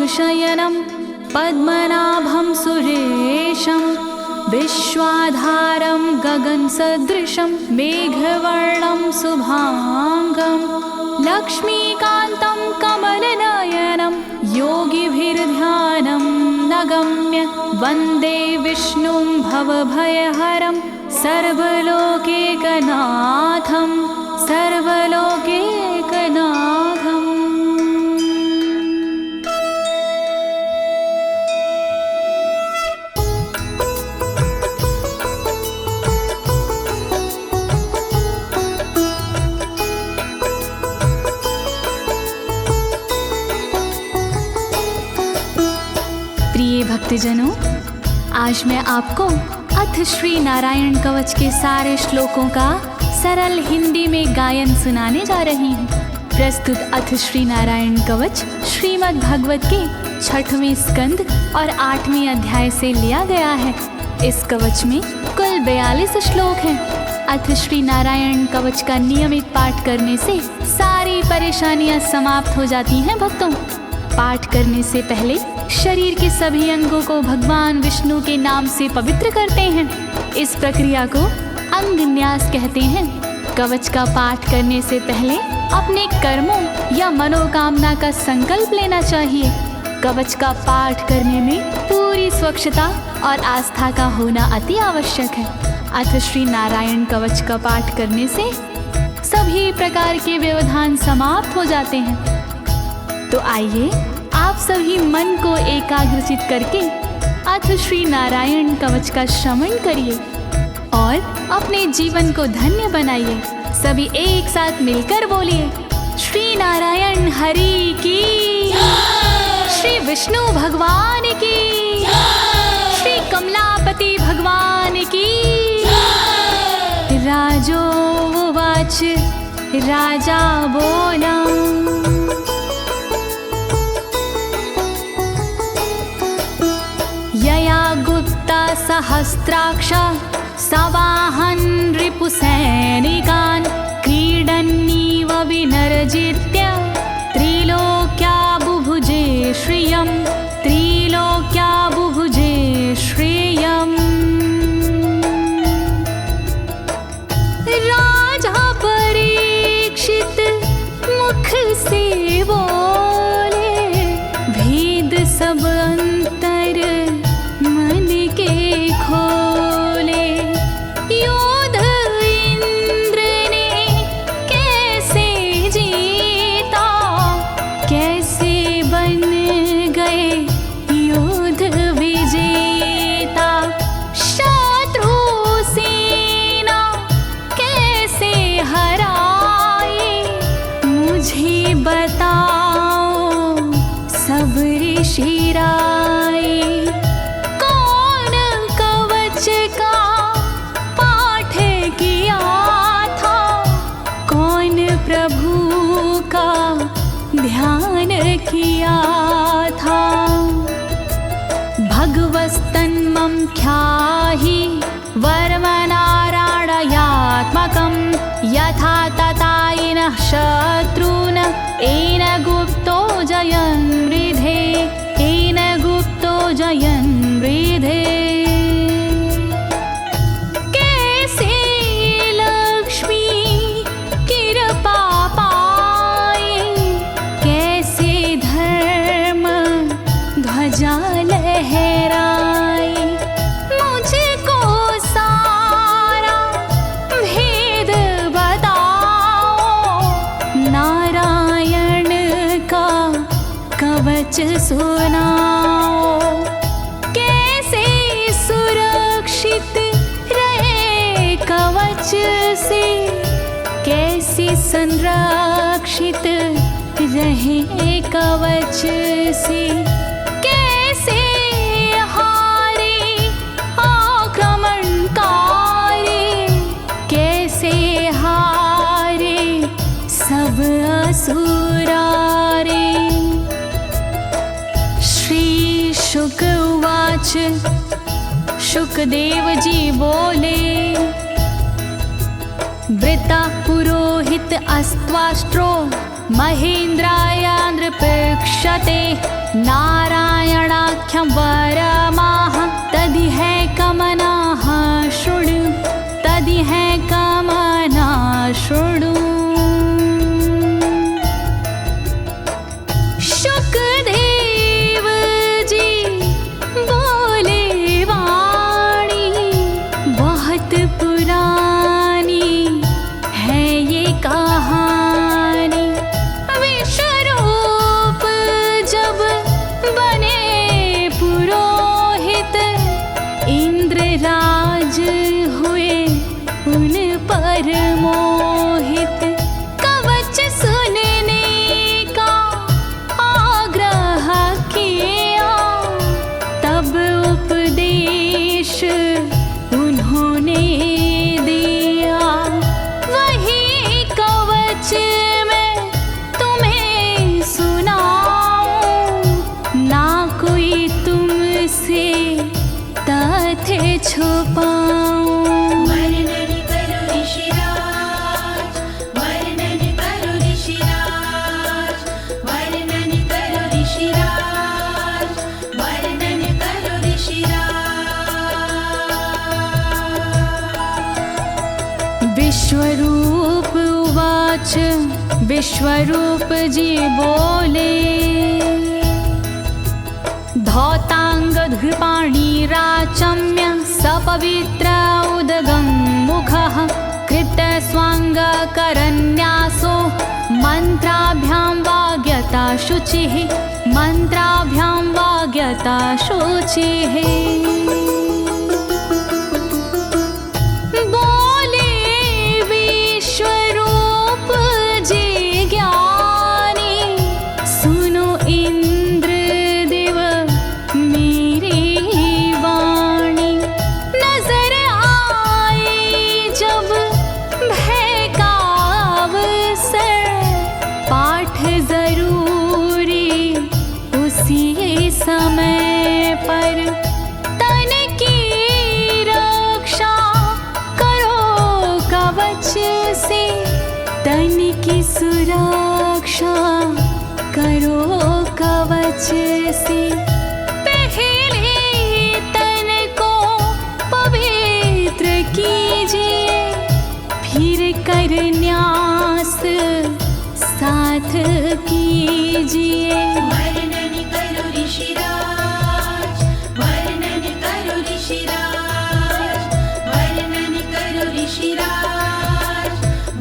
शयनं पद्मनाभं सुरेशं विश्वाधारं गगनसदृशं मेघवर्णं शुभांगं लक्ष्मीकान्तं कमलनयनं योगिभिर्ध्यानं नगम्य वन्दे विष्णुं भवभयहरं सर्वलोकैकनाथं सर्वलोकैकनाथम्। प्रिय भक्तजनों, आज मैं आपको अथ श्री नारायण कवच के सारे श्लोकों का सरल हिंदी में गायन सुनाने जा रही हूँ। प्रस्तुत अथ श्री नारायण कवच श्रीमद् भागवत के 6वें स्कंद और 8वें अध्याय से लिया गया है। इस कवच में कुल 42 श्लोक हैं। अथ श्री नारायण कवच का नियमित पाठ करने से सारी परेशानियां समाप्त हो जाती हैं। भक्तों, पाठ करने से पहले शरीर के सभी अंगों को भगवान विष्णु के नाम से पवित्र करते हैं। इस प्रक्रिया को अंग न्यास कहते हैं। कवच का पाठ करने से पहले अपने कर्मों या मनोकामना का संकल्प लेना चाहिए। कवच का पाठ करने में पूरी स्वच्छता और आस्था का होना अति आवश्यक है। अथ श्री नारायण कवच का पाठ करने से सभी प्रकार के व्यवधान समाप्त हो जाते हैं। तो आइए आप सभी मन को एकाग्रचित करके अथ श्री नारायण कवच का श्रवण करिए और अपने जीवन को धन्य बनाइए। सभी एक साथ मिलकर बोलिए, श्री नारायण हरि की, श्री विष्णु भगवान की, श्री कमलापति भगवान की। राजोवाच, राजा बोला, यया गुप्ता सहस्राक्ष सवाहन रिपुसैनिकान् क्रीडन्नीव विनर्जित्य त्रिलोक्या बुभुजे श्रियं, त्रिलोक्या बुभुजे श्रियम्। राजा परीक्षित मुख से बोले, भेद सब अंतर मन के खोले। योद्ध इंद्र ने कैसे जीता, कैसे बन गए योद्ध विजेता। शत्रु सेना कैसे हराए, मुझे बताओ सब ऋषि राय। कौन कवच का पाठ किया था, कौन प्रभु का ध्यान किया था। भगवस्तन्मं ख्याहि वर्मनारायणात्मकं यथा तथा येन शत्रून् येन गुप्तो जयन् मृधे, येन गुप्तो जयन् मृधे। कैसे लक्ष्मी कृपा पाए, कैसे धर्म ध्वजा लहराए। मुझको सारा भेद बताओ, नारायण का कवच सुनाओ। कैसे सुरक्षित रहे कवच से, कैसे संरक्षित रहे कवच से। कैसे हारे आक्रमणकारी, कैसे हारे सब असुरारे। श्री शुक उवाच, शुकदेव जी बोले, वृता पुरोहित अस्त्वाष्ट्रो महेन्द्राय नृपक्षते नारायणाख्यं वरमाह तदिह कमनाः शृणु तदिह कमना शृणु। शुकदेव जी बोले वाणी बहुत पुरानी है ये कहानी। विश्वरूप जब बने पुरोहित इंद्रराज हुए उन पर मोहित। कवच सुनने का आग्रह किया तब उपदेश उन्होंने दिया। वही कवच मैं तुम्हें सुनाऊं ना कोई तुमसे तथ्य छुपाऊं। वर्णन करो ऋषिराज, वर्णन करो ऋषिराज, वर्णन करो ऋषिराज, वर्णन करो ऋषिराज। विश्वरूप उवाच विश्वरूप जी बोले। धौताङ्गधृपाणिराचम्य सपवित्र उदगं मुखः कृतस्वाङ्गकरन्यासो मन्त्राभ्यां वाग्यता शुचिः मन्त्राभ्यां वाग्यता शुचिः। बोले विश्वरूप जी ज्ञानी सुनो इंद्रदेव मेरी वाणी। नजर आई जब भय का अवसर पाठ जरूरी उसी समय पर। तन की रक्षा करो कवच से तन की सुरक्षा करो कवच से। पहले तन को पवित्र कीजिए फिर कर न्यास साथ कीजिए। वर्णन करो ऋषिराज, वर्णन करो ऋषिराज, वर्णन करो ऋषिराज,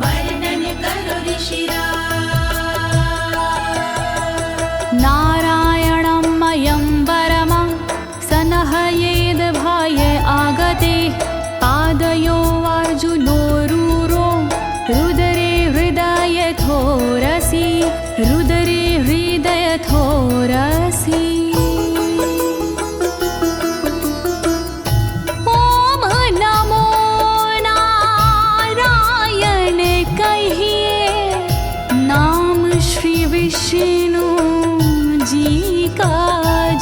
वर्णन करो ऋषिराज। नारायणं मयं वरमं सनहयेद भये आगते। पादयो अर्जुनोरूरो रुदरे हृदयथोरसि रुदरे हृदयथोरसि। ओम नमो नारायण कहिए नाम श्री विष्णु जी का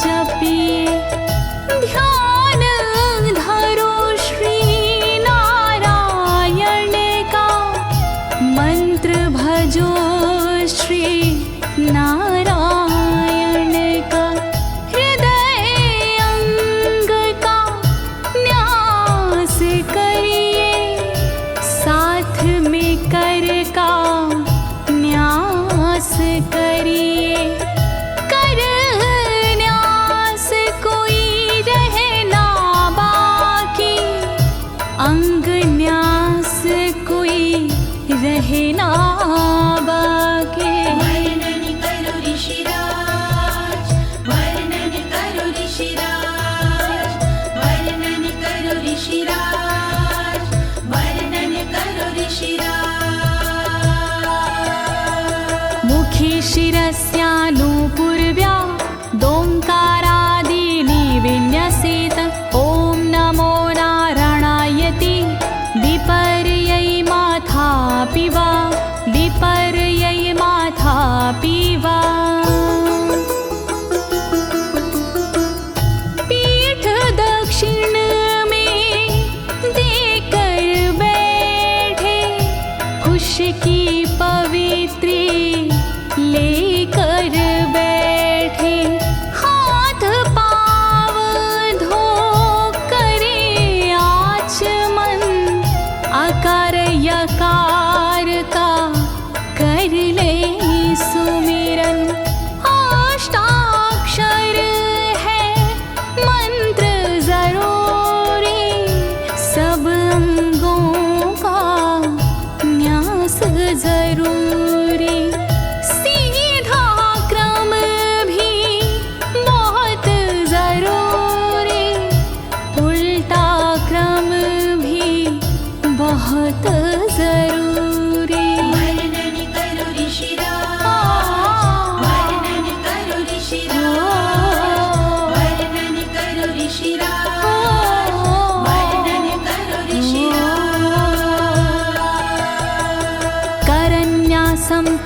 जपिए। ध्यान धरो श्री नारायण का मंत्र भजो श्री नारायण का। हृदय अंग का न्यास करिए साथ में कर का न्यास करिए। कर न्यास कोई रहना बाकी अंग न्यास कोई रहना बाकी। वर्णन करो ऋषिराज, वर्णन करो ऋषिराज, वर्णन करो ऋषिराज, वर्णन करो ऋषिराज। मुखी शिरस्यानुपूर्व्या दोङ्कारादीनि विन्यसेत। ॐ नमो नारायणेति विपर्यै माथापि वा विपर्यै माथापि वा। पीठ दक्षिण में देकर बैठे खुश की पवित्री लेकर बैठे।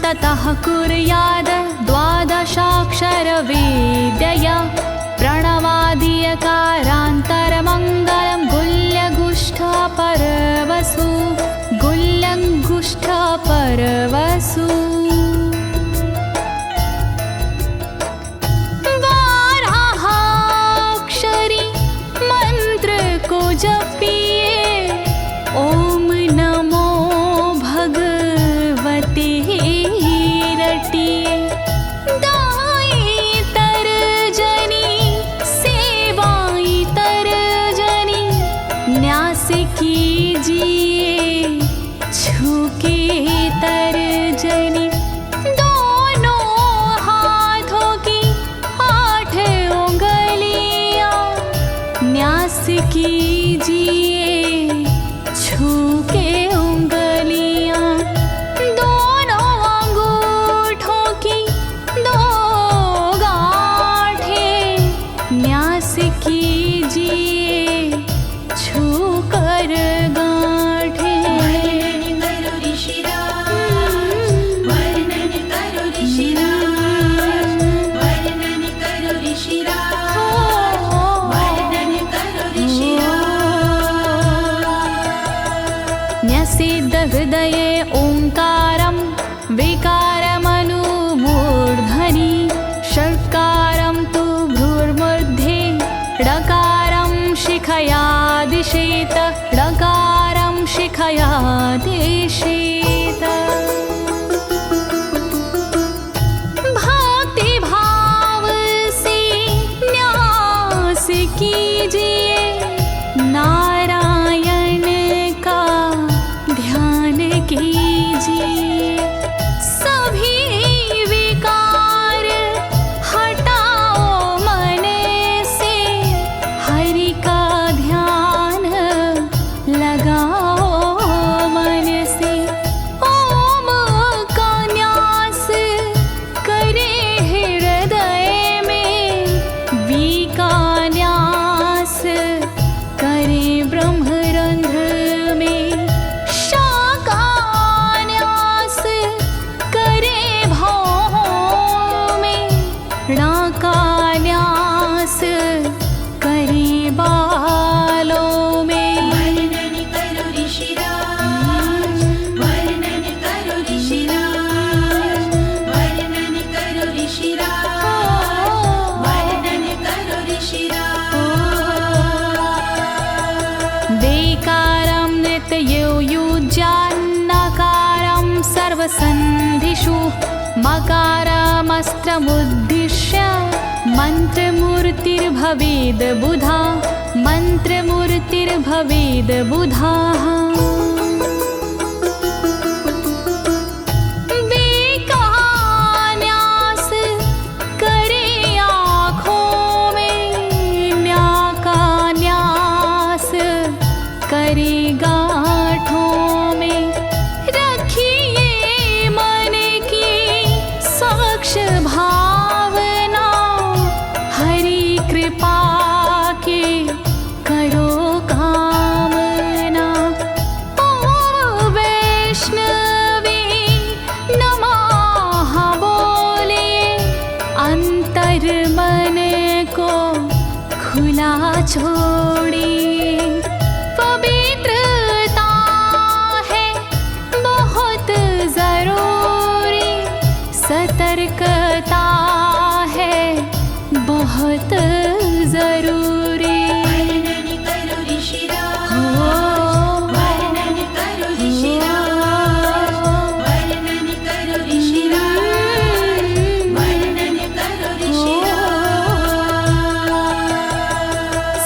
ततः कुर्याद द्वादशाक्षरविद्यया प्रणवादियकारान्तरमङ्गलं गुल्यगुष्ठपरवसु गुल्यगुष्ठपरवसु बारहाक्षरी मंत्र को जपिए ओम नमो भगवते रटिए दाई तरजनी सेवाई तरजनी न्यास कीजिए छूके तरजनी दोनों हाथों की 8 उंगलियां न्यास कीजिए छूके उंगलियां दोनों अंगूठों की 2 गांठें न्यास कीजिए छूकर गांठें। वर्णन करो ऋषिराज, वर्णन करो ऋषिराज, वर्णन करो ऋषिराज, वर्णन करो ऋषिराज। न्यसेद हृदये ओंकारं विकारमनुमूर्धनि षट्कारं तु भ्रूर्मध्ये ड़कारं शिखया दिशेत ड़कारं शिखया दिशेत। भक्ति भाव से न्यास कीजिए नारायण का ध्यान कीजिए सभी विकार हटाओ मन से हरि का ध्यान लगाओ मन से ओम का न्यास करे हृदय में वी का न्यास करे ब्रह्मरंध्र में शा का न्यास करे भौहों में णा का न्यास करे बालों में। वर्णन करो ऋषिराज, वर्णन करो ऋषिराज, वर्णन करो ऋषिराज, वर्णन करो ऋषिराज। देकारं नित्ययुज्यान्नकारं सर्वसन्धिषु मकारमस्त्रमुद्दिश्य मन्त्रमूर्तिर्भवेद् बुधा मन्त्रमूर्तिर्भवेद् बुधाः। न्यास करे आँखों में न्या का न्यास करे गांठों में रखिए मन की साक्ष भावना हरि कृपा के करो कामना। ओम वैष्णवे नमः बोले अंतर मन को खुला छोड़िए पवित्रता है बहुत जरूरी सतर्कता है बहुत जरूरी। वर्णन करो ऋषिराज, वर्णन करो ऋषिराज, वर्णन करो ऋषिराज, वर्णन करो ऋषिराज।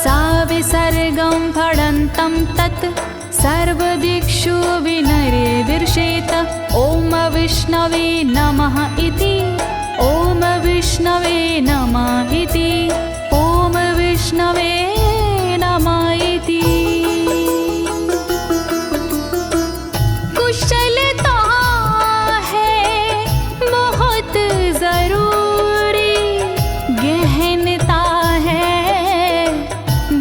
सा विसर्गं फडन्तं तत् सर्वदिक्षु विनिर्दिशेत ओम विष्णवे नमः इति ओम विष्णवे नमः इति ओम विष्णवे नमः इति। कुशलता है बहुत जरूरी गहनता है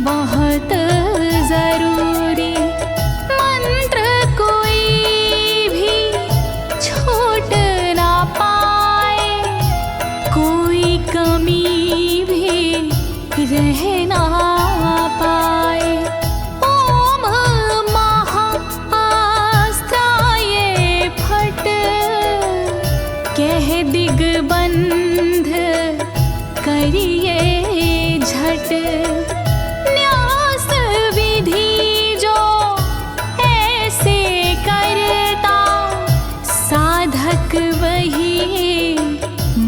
बहुत जरूरी मंत्र कोई भी छोट ना कह ना पाए। ओम महाअस्त्राय फट, कह दिग्बंध करिए झट। न्यास विधि जो ऐसे करता, साधक वही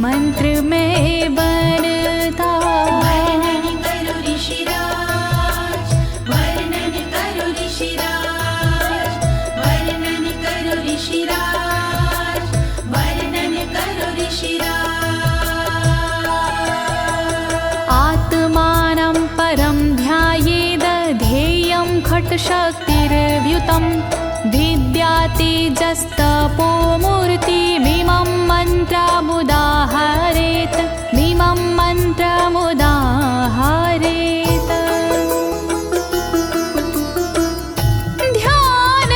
मंत्र में बनता। वर्णन करो ऋषिराज, वर्णन करो ऋषिराज, वर्णन करो ऋषिराज, वर्णन करो ऋषिराज। आत्मानं परं ध्यायेद ध्येयं खट्शक्तिर्व्युतं। विद्या तेजस्तपो मूर्तिमिमं मन्त्रमुदाहरेत्, मिमं मन्त्रमुदाहरेत्। ध्यान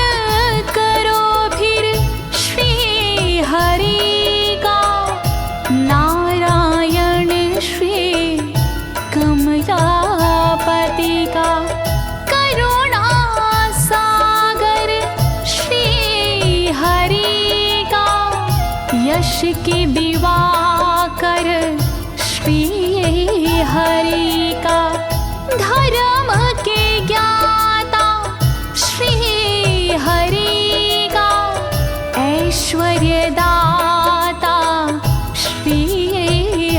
करो फिर श्री हरि का, नारायण श्री कमलापति का। करुणा सागर श्री हरि का, यश के दिवाकर श्री हरि का। धर्म के ज्ञाता श्री हरि का, ऐश्वर्य दाता श्री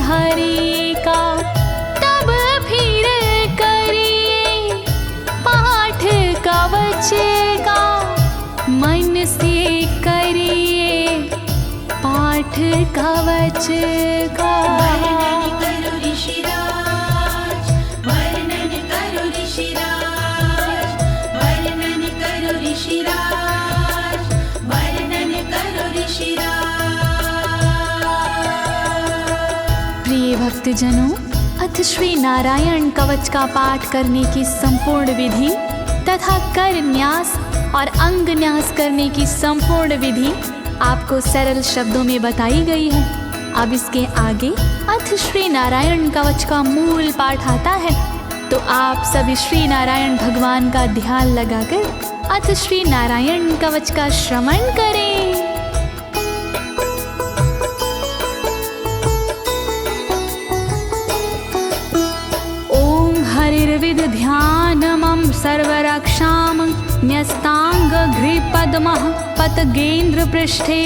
हरि का। तब फिर करिए पाठ कवच का, मन से करिए पाठ कवच का। वर्णन करो ऋषिराज, वर्णन करो ऋषिराज, वर्णन करो ऋषिराज, वर्णन करो ऋषिराज। प्रिय भक्तजनों, अथ श्री नारायण कवच का पाठ करने की संपूर्ण विधि तथा कर न्यास और अंग न्यास करने की संपूर्ण विधि आपको सरल शब्दों में बताई गई है। अब इसके आगे अथ श्री नारायण कवच का मूल पाठ आता है, तो आप सभी श्री नारायण भगवान का ध्यान लगाकर अथ श्री नारायण कवच का श्रवण करें। ओम हरिर्विद ध्यानमं सर्वरक्षां न्यस्तांगघ्रिपद्मः पतगेन्द्र पृष्ठे।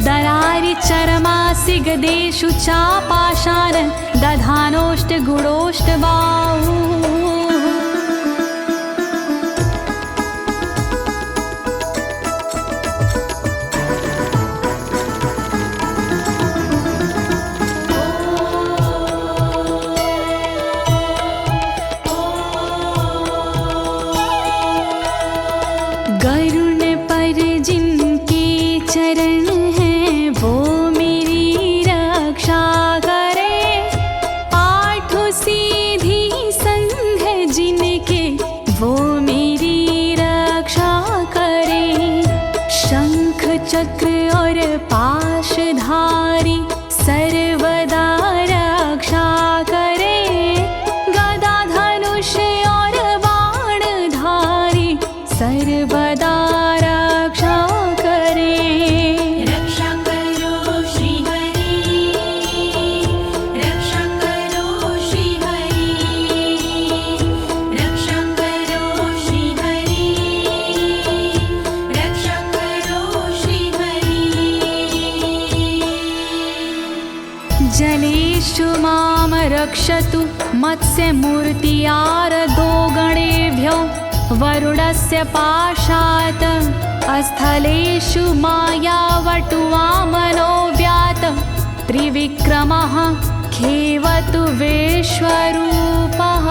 दरारि चरमासि गदेषु चापाशान दधानोष्टगुणोष्टबाहु। गरुण पर जिनके चरण हैं वो मेरी रक्षा करे। आठों सीधी संग जिनके वो मेरी रक्षा करे। शंख चक्र और पाशधारी सर्वदा रक्षा करे। गदा धनुष और बाणधारी सर्वदा रक्षा करे। रक्षा करो श्री हरि, रक्षा करो श्री हरि, रक्षा करो श्री हरि, रक्षा करो श्री हरि। जलेषु मां रक्षतु मत्स्यमूर्तियारदो गणेभ्यो। वरुणस्य पाशात् स्थलेषु मायावटुवामनो व्यात। त्रिविक्रमः खेवतु विश्वरूपः।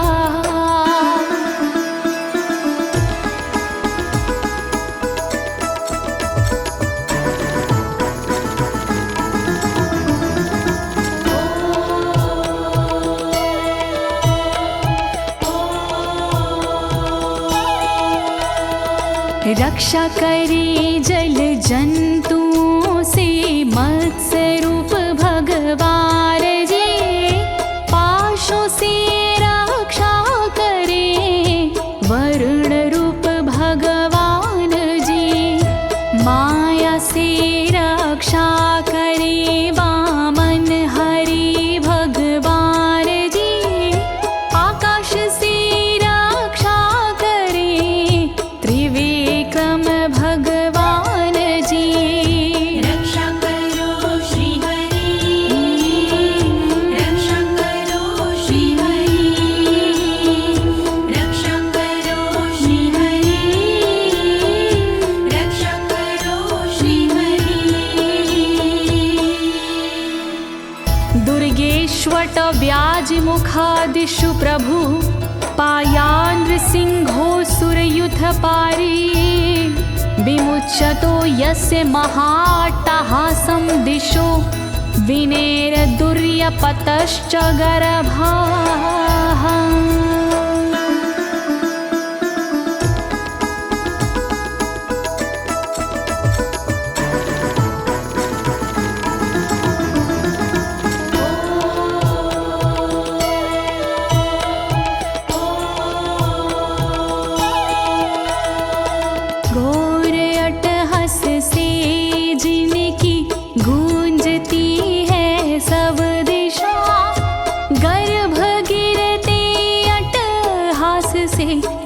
रक्षा करे जल जंतुओं से मत्स्य रूप भगवान जी। पाशों से दिशु प्रभु पायानृसिंहोऽसुरयुथपारी विमुच्यतो यस्य महाट्टहासं दिशो विनेरदुर्यपतश्च गर्भाः।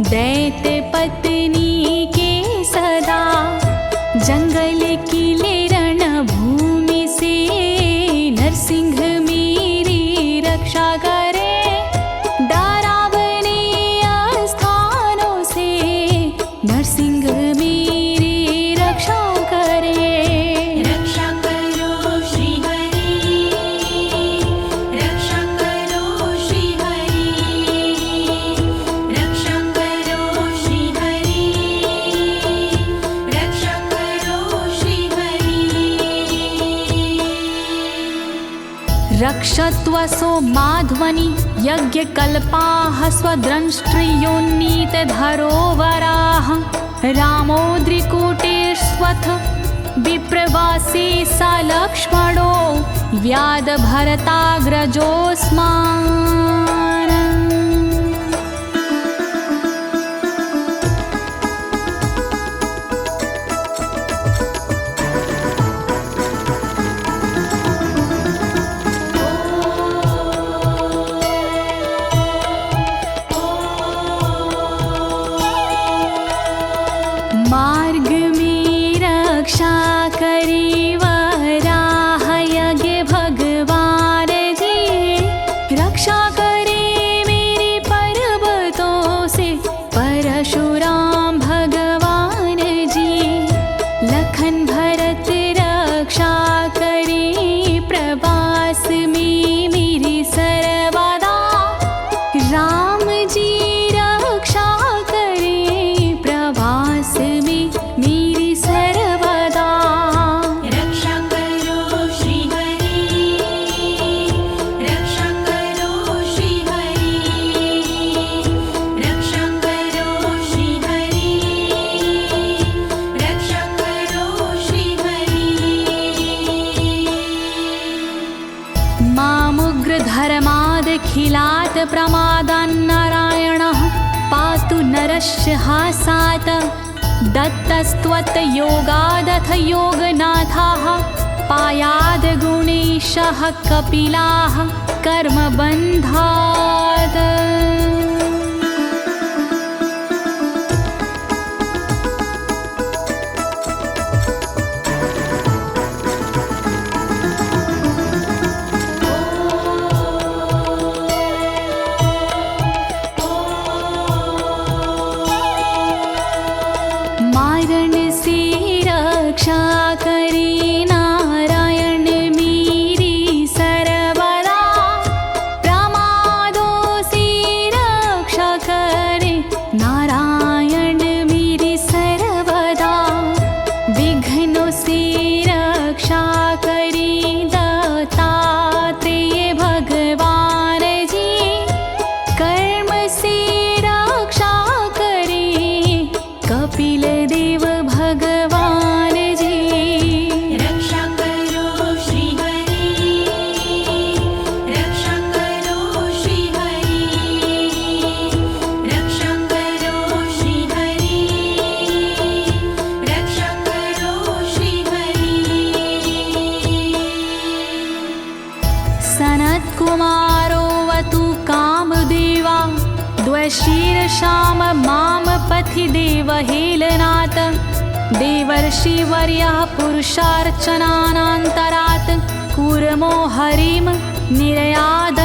दैत्य पत्नी के सदा जंगल किले रणभूमि से नरसिंह मेरी रक्षा करे। डरावने स्थानों से नरसिंह मेरी रक्षा करे। रक्षा करो श्री हरि, रक्षा करो श्री हरि, रक्षा करो श्री हरि, रक्षा करो श्री हरि। रक्षत्वसो माध्वनि यज्ञकल्पाः स्वद्रंष्ट्रियोन्नीतधरोवराः रामोद्रिकूटेष्वथ विप्रवासी स लक्ष्मणो व्याधभरताग्रजोऽस्मान्। मार्ग में रक्षा करी वराह यज्ञ भगवान जी, रक्षा करे मेरे पर्वतों से परशुराम भगवान जी। लखन भरत रक्षा करे प्रवास में मेरी सर्वदा, राम जी रक्षा करे प्रवास में मेरी सर्वदा। रक्षा करो श्री हरि, रक्षा करो श्री हरि, रक्षा करो श्री हरि, रक्षा करो श्री हरि। मामुग्रधर्मादखिलात् प्रमादान्नारायणः पातु नरस्य हासात्। दत्तस्त्वत्योगादथ योगनाथाः पायाद् गुणेशः कपिलाः कर्मबन्धात्। मारण से रक्षा करे नारायण मेरी सर्वदा, प्रमादों से रक्षा करे नारायण मेरी सर्वदा। विघ्नों से रक्षा करे दत्तात्रेय भगवान जी, कर्म से रक्षा करे कपिल देव भगवान जी। रक्षा करो श्री हरि, रक्षा करो श्री हरि, रक्षा करो श्री हरि, रक्षा करो श्री हरि। सनत्कुमारोऽवतु कामदेवा द्वशीर्षाम माम पथि देवहेलनात्। देवर्षिवर्यः पुरुषार्चनानन्तरात् कूर्मो हरिं निर्यादशिक्षात्।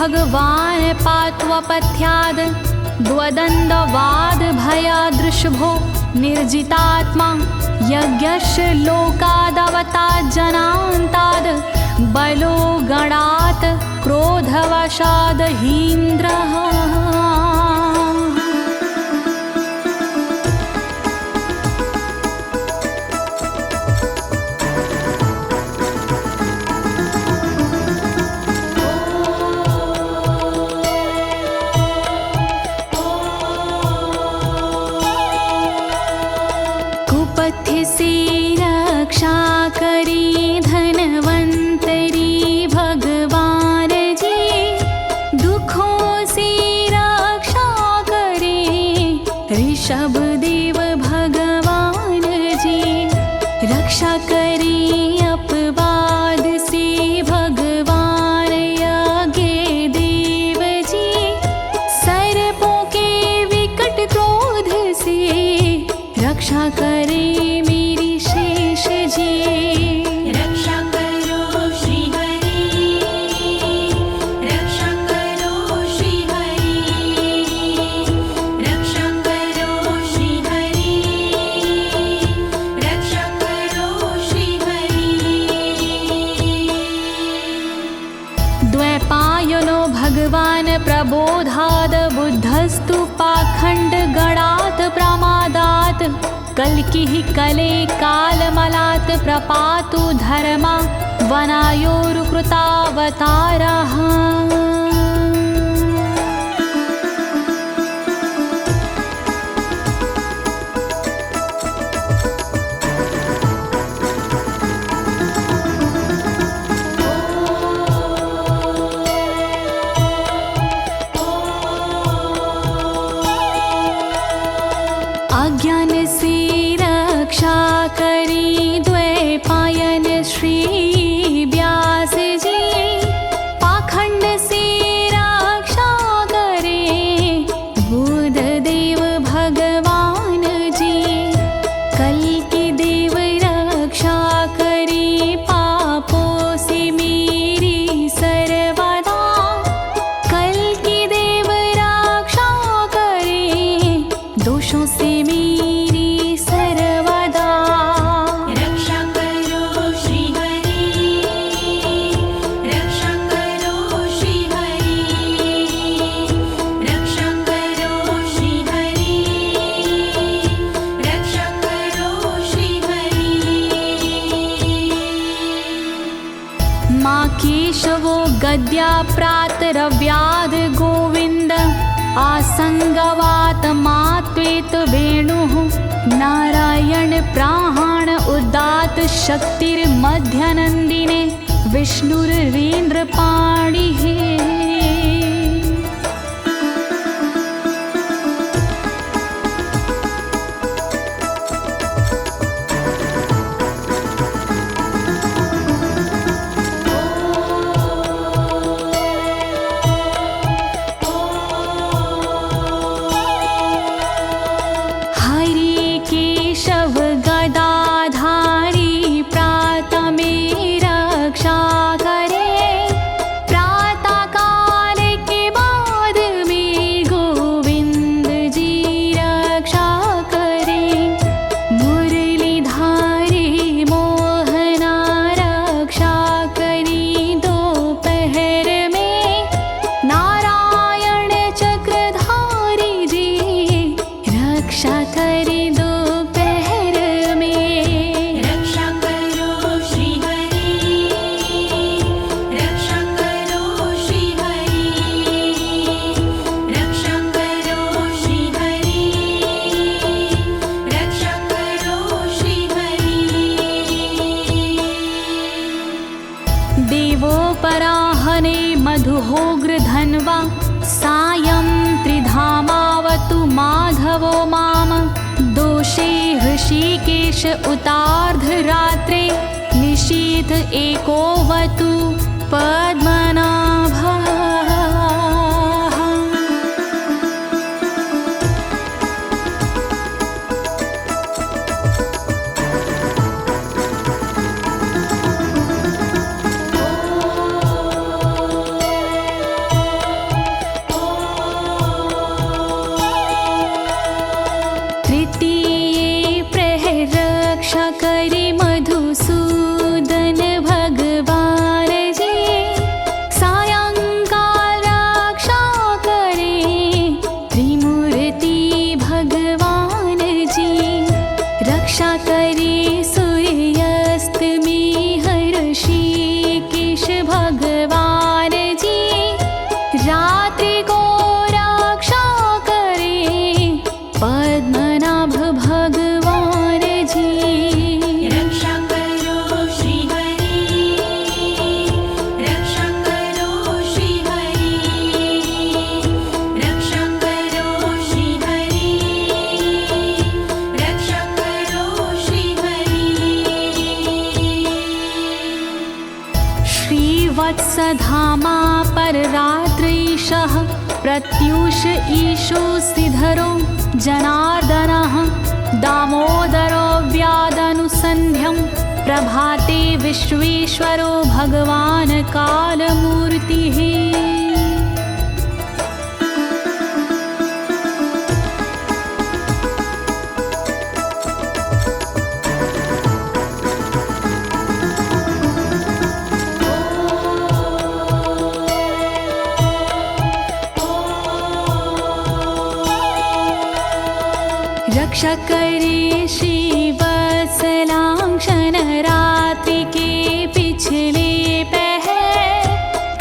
भगवान् पात्वपथ्याद् द्वदण्डवाद भयादृशभो निर्जितात्मा यज्ञस्य लोकादवतात् जनान्ताद् बलो गणात् क्रोधवशाद् हीन्द्रः। कुपथ्य से रक्षा करी धनवंतरी भगवान जी, दुखों से रक्षा करे ऋषभ देव भगवान जी। रक्षा करी अपवाद से भगवान यज्ञ देव जी, सर्पों के विकट क्रोध से रक्षा करे मेरी शेष जी। रक्षा करो श्री हरि, रक्षा करो श्री हरि, रक्षा करो श्री हरि, रक्षा करो श्री हरि। द्वैपायनो भगवान् प्रबोधाद् बुद्धस्तु पाखण्ड गणात् प्रमादात् कल्किः कले कालमलात् प्रपातु धर्मा वनायोरुकृतावतारः। अज्ञान से रक्षा करी द्वैपायन श्री व्यास जी, पाखंड से रक्षा करे बुध देव भगवान जी। कल्कि देव रक्षा करी पापों से मेरी सर्वदा, कल्कि देव रक्षा करे दोषों से मेरी सर्वदा। रक्षा करो श्री हरि, रक्षा करो श्री हरि, रक्षा करो श्री हरि, रक्षा करो श्री हरि। माँ केशवो गद्या प्रातरव्याद गोविन्द, आसंगवात मात्वेत वेणुः नारायण प्राण उदात शक्तिर्मध्यनन्दिने विष्णुरेन्द्रपाणिः। हरि केशव गदाधारी प्रातमे रक्षा करे, प्रातः काल के बाद में गोविंद जी रक्षा करे। मुरलीधारी मोहना रक्षा करी दोपहर में, नारायण चक्रधारी जी रक्षा करे दोपहर में। रक्षा करो श्री हरि, रक्षा करो श्री हरि, रक्षा करो श्री हरि, रक्षा करो श्री हरि। देवोपराहने मधुहोग्र धन्वा, सायं त्रिधामावतु माधवो माम। दोषे ऋषिकेश उतार्धरात्रे, निशीथ एकोवतु पद्मनाभः। धामा पर रात्रीशः प्रत्यूष ईशो सिधरो जनार्दनः दामोदरो व्यादनुसन्ध्यं प्रभाते विश्वेश्वरो भगवान् कालमूर्तिः। रक्षा करे श्रीवत्सलांक्षण रात्रि के पिछले पहर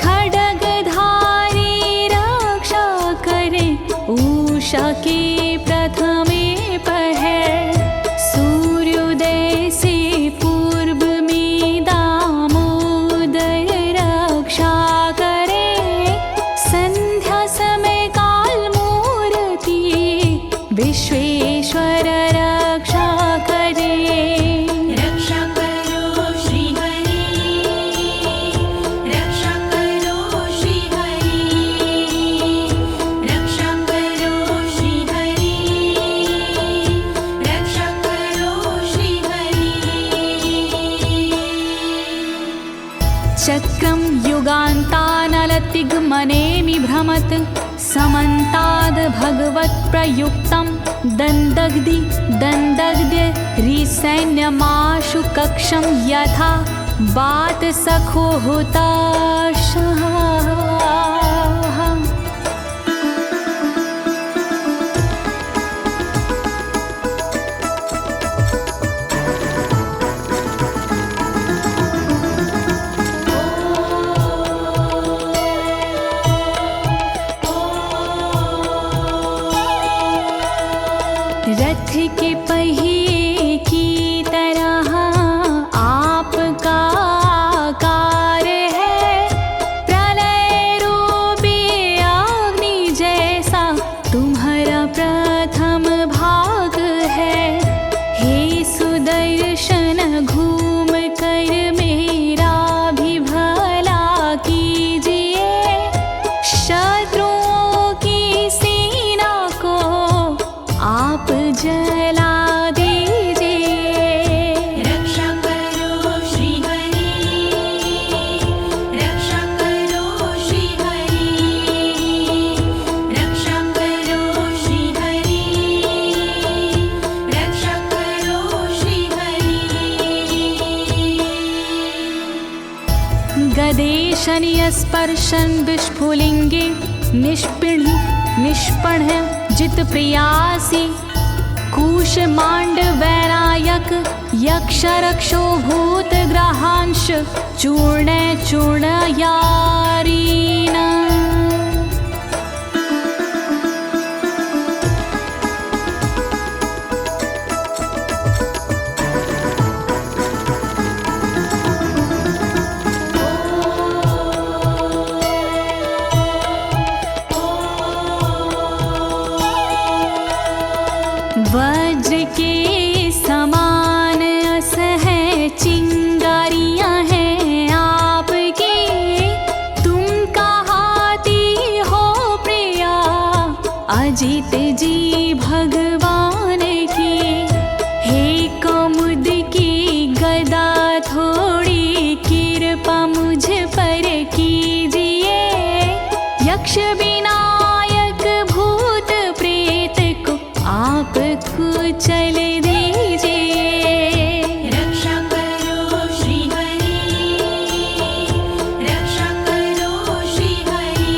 खड्गधारी रक्षा करे उषा के प्रथमे पहर सूर्योदय से पूर्व में दामोदर रक्षा करे संध्या समय काल मूर्ति विश्वेश्वर रक्षा करे। रक्षा करो श्री हरि, रक्षा करो श्री हरि, रक्षा करो श्री हरि, रक्षा करो श्री हरि। चक्रं युगान्तानलतिग्मनेमि भ्रमत् समन्ताद् भगवत्प्रयुक्तं दन्दग्ध्य रिसैन्यमाशु कक्षं यथा वातसखो हुताशः। रथ के पहिए की तरह आपका आकार है, प्रलय रूपी अग्नि जैसा तुम्हारा प्रथम भाग है। हे सुदर्शन घूम कर मेरा भी भला कीजिए, शत्रुओं की सेना को आप जला दीजिए। रक्षा करो श्री हरि, रक्षा करो श्री हरि, रक्षा करो श्री हरि, रक्षा करो श्री हरि। गदेशनीय स्पर्शन विस्फुलिंगे निष्पण जित प्रियासी कुश मांड वैरायक यक्ष रक्षो भूत ग्रहांश चूर्ण यारीना। वज्र के समान असह चिंगारियां हैं आपकी, तुम कहाती हो प्रिया अजित जी भगवान की। हे कमुद की गदा थोड़ी कृपा मुझ पर कीजिए, यक्ष विनायक भूत प्रेत को आप कुचल दीजिए। रक्षा करो श्री हरि, रक्षा करो श्री हरि,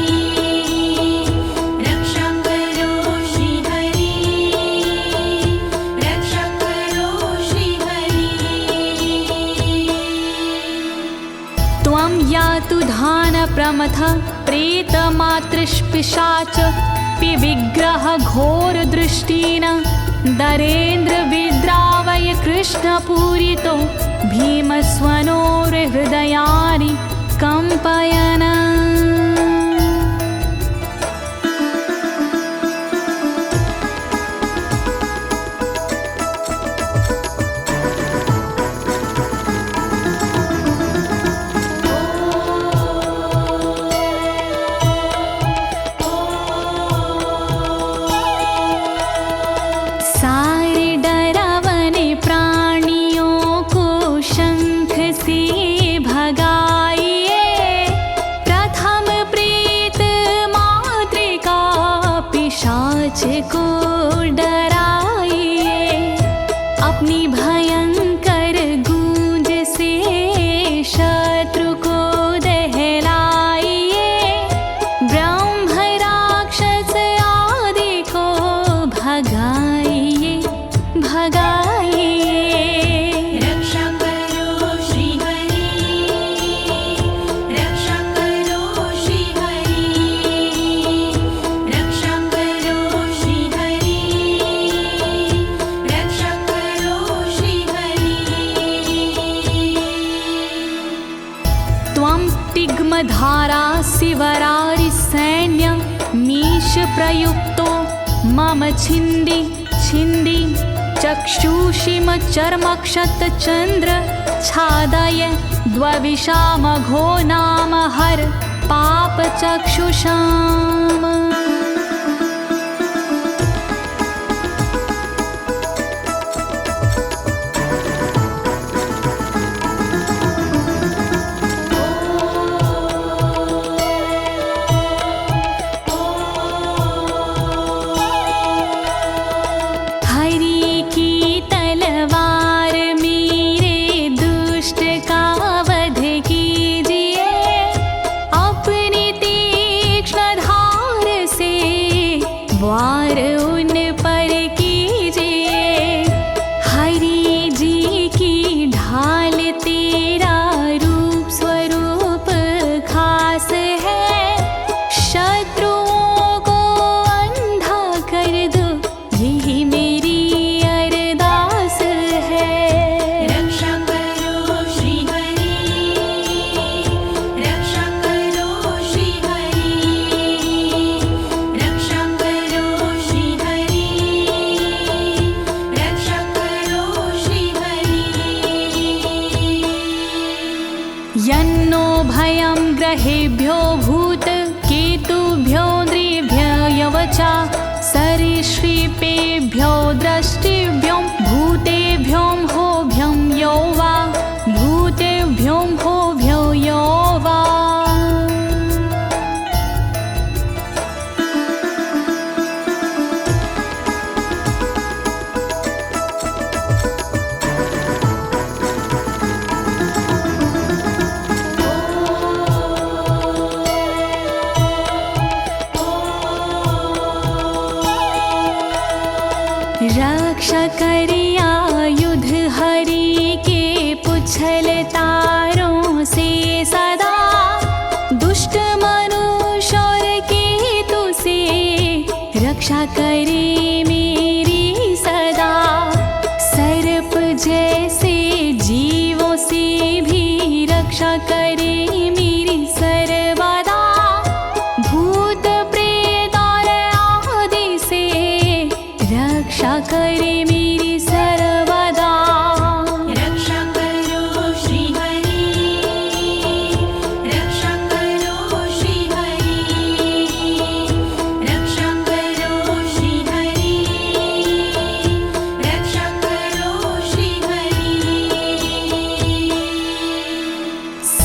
रक्षा करो श्री हरि, रक्षा करो श्री हरि। त्वं यातु धान प्रमथ प्रेत मातृपिशाच विग्रह घोर दृष्टिन दरेन्द्र विद्रावय कृष्ण पूरितो भीमस्वनोर हृदयानि कंपयन। भगाइए भगाइए। रक्षा करो श्री हरि, रक्षा करो श्री हरि, रक्षा करो श्री हरि, रक्षा करो श्री हरि। त्वं तिग्मधारा शिवरारि सैन्य मीश प्रयुक्तो मम छिन्दी छिन्दी चक्षुषीम चर्मक्षतचन्द्र छादय द्वविषामघो नाम हर पापचक्षुषाम्। वार उन पर कीजिए, हरि जी की ढाल तेरा रूप स्वरूप खास है, शत्रुओं को अंधा कर दो यही मेरी अरदास है। रक्षा करो श्री हरि, रक्षा करो श्री हरि, रक्षा करो श्री हरि, रक्षा करो श्री हरि। यन्नो भयं ग्रहेभ्यो भूत केतुभ्यो नृभ्ययवचा सरीसृपेभ्यो दृष्टिभ्यो भूतेभ्यो होभ्यं यो वा भूतेभ्यो होभ्यो यो वा। रक्षा करिया युद्ध हरि के पुछल तारों से सदा, दुष्ट मनुष्य और केतु से रक्षा करे मेरी सदा। सर्प जैसे जीवों से भी रक्षा करे मेरी सर्वदा, भूत प्रेत और आदि से रक्षा करे मेरी सर्वदा। रक्षा करो श्री हरि, रक्षा करो श्री हरि, रक्षा करो श्री हरि, रक्षा करो श्री हरि।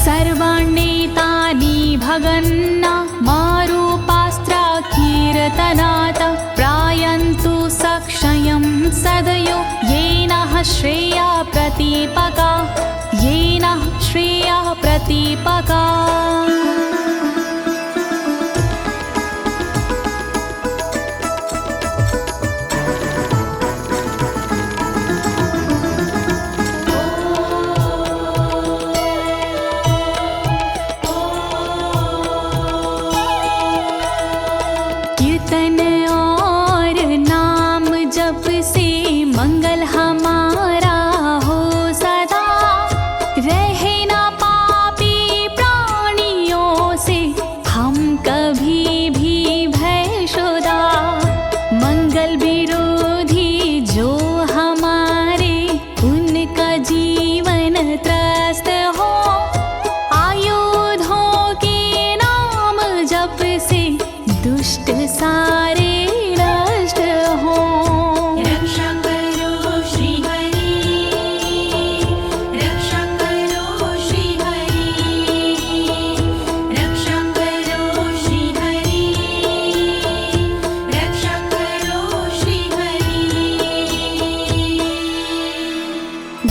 सर्वाण्येतानि भगन्ना मारूपास्त्रा कीर्तनात् प्रायन्तु सक्षयं सदयो येन श्रेया प्रतीपका, येन श्रेया प्रतीपका। कीर्तन और नाम जप से मंगल हमारा हो सदा, रहे ना पापी प्राणियों से हम कभी भी भयशुदा। मंगल विरोधी जो हमारे उनका जीवन त्रस्त हो, आयुधों के नाम जप से दुष्ट सारे नष्ट हो। रक्षा करो श्री हरि, रक्षा करो श्री हरि, रक्षा करो श्री हरि, रक्षा करो श्री हरि।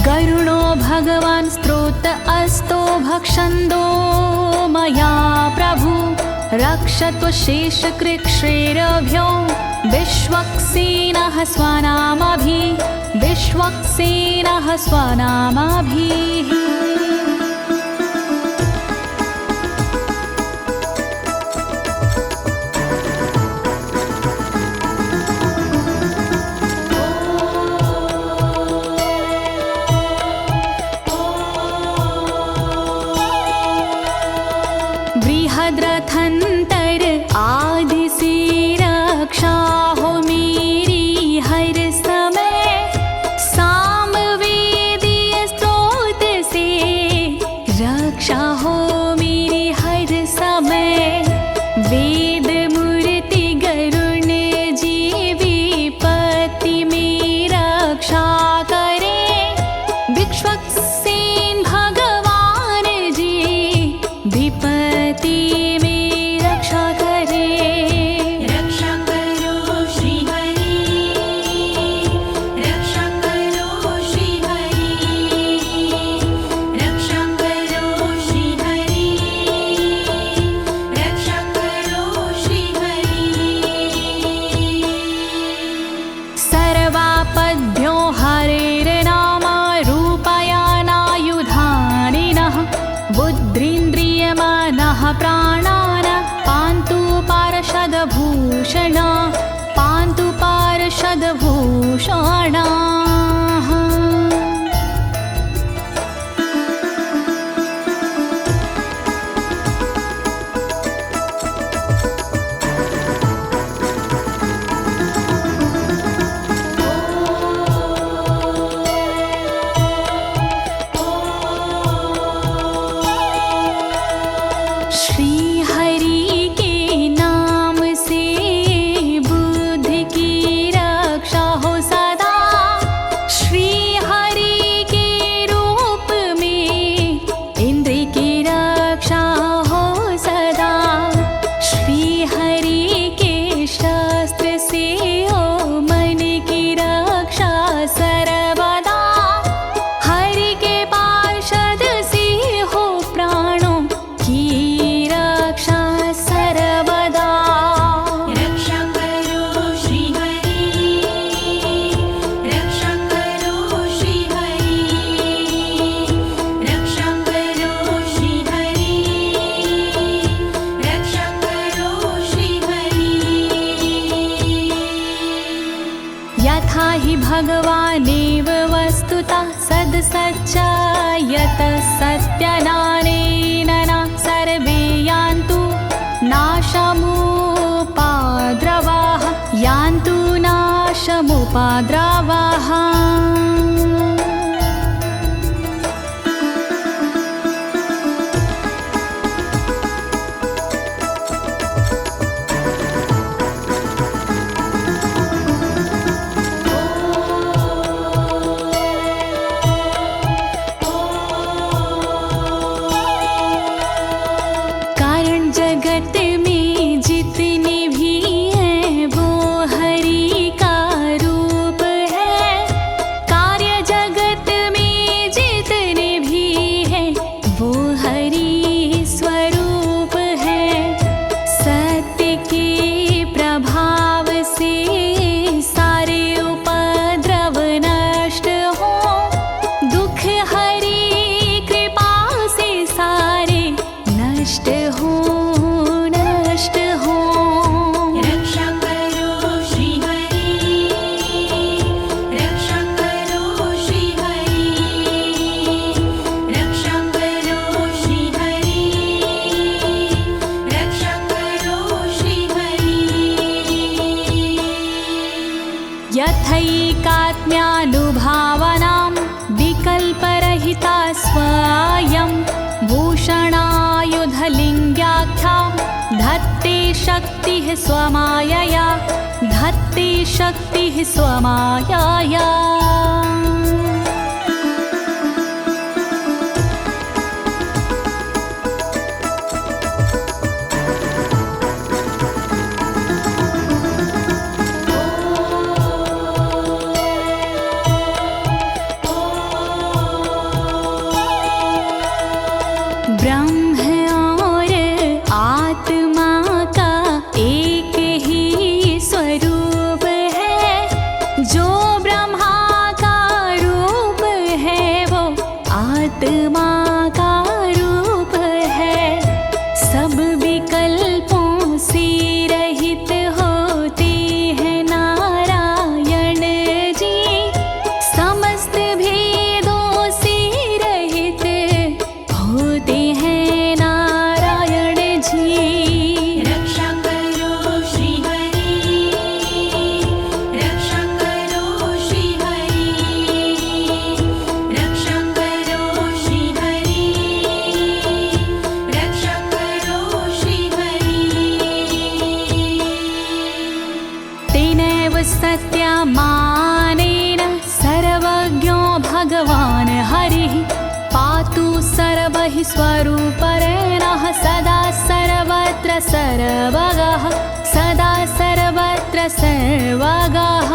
गरुणो भगवान् स्तोत्र अस्तो भक्षन्दो मया प्रभु, रक्षत्व शेषकृच्छ्रेरभ्यो विश्वक्सेनः स्वनामभिः बृहद्रथंतर आदि से रक्षा हो मेरी हर समय, सामवेदीय स्रोत से रक्षा हो मेरी हर समय। वेद मूर्ति गरुण जी विपत्ति में रक्षा करे, विश्वक्सेन भगवान जी विपत्ति में रक्षा करे। रक्षा करो श्री हरि, रक्षा करो श्री हरि, रक्षा करो श्री हरि, रक्षा करो श्री हरि। सर्वापद्भ्यो हरेर्नाम रूपयानायुधानिनः, बुद्धिन्द्रियमनः प्राणान् पान्तु पार्षदभूषण, पान्तु पार्षदभूषणाः। श्री हरि के नाम से बुद्धि की रक्षा हो सदा, श्री हरि के रूप में इंद्रिय की रक्षा हो सदा, श्री हरि के शस्त्र से हो मन की रक्षा सर्वदा, हरि के पार्षद से हो प्राणों की रक्षा सर्वदा। रक्षा करो श्री हरि, रक्षा करो श्री हरि, रक्षा करो श्री हरि, रक्षा करो श्री हरि। यथा हि भगवानेव वस्तुतः सद्सच्चायतः सत्यनानेन न सर्वे यान्तु नाशमुपाद्रवाः, यान्तु नाशमुपाद्रवाः। कारण जगत में जितने भी हैं वो हरि का रूप है, कार्य जगत में जितने भी हैं वो हरि स्वरूप है। सत्य के प्रभाव से सारे उपद्रव नष्ट हो, दुख हरि कृपा से सारे नष्ट हो, नष्ट हो। रक्षा करो श्री हरि, रक्षा करो श्री हरि, रक्षा करो श्री हरि, रक्षा करो श्री हरि। यथैकात्म्यानुभावनां विकल्परहिता स्वयं भूषणायुधलिङ्ग्याख्या, धत्ते शक्तिः स्वमायया, धत्ते शक्तिः स्वमायया। ब्रह्म और आत्मा का एक ही स्वरूप मानेन सर्वज्ञो भगवान् हरिः पातु सर्वैः स्वरूपेण सदा सर्वत्र सर्वगः सदा सर्वत्र सर्वगः।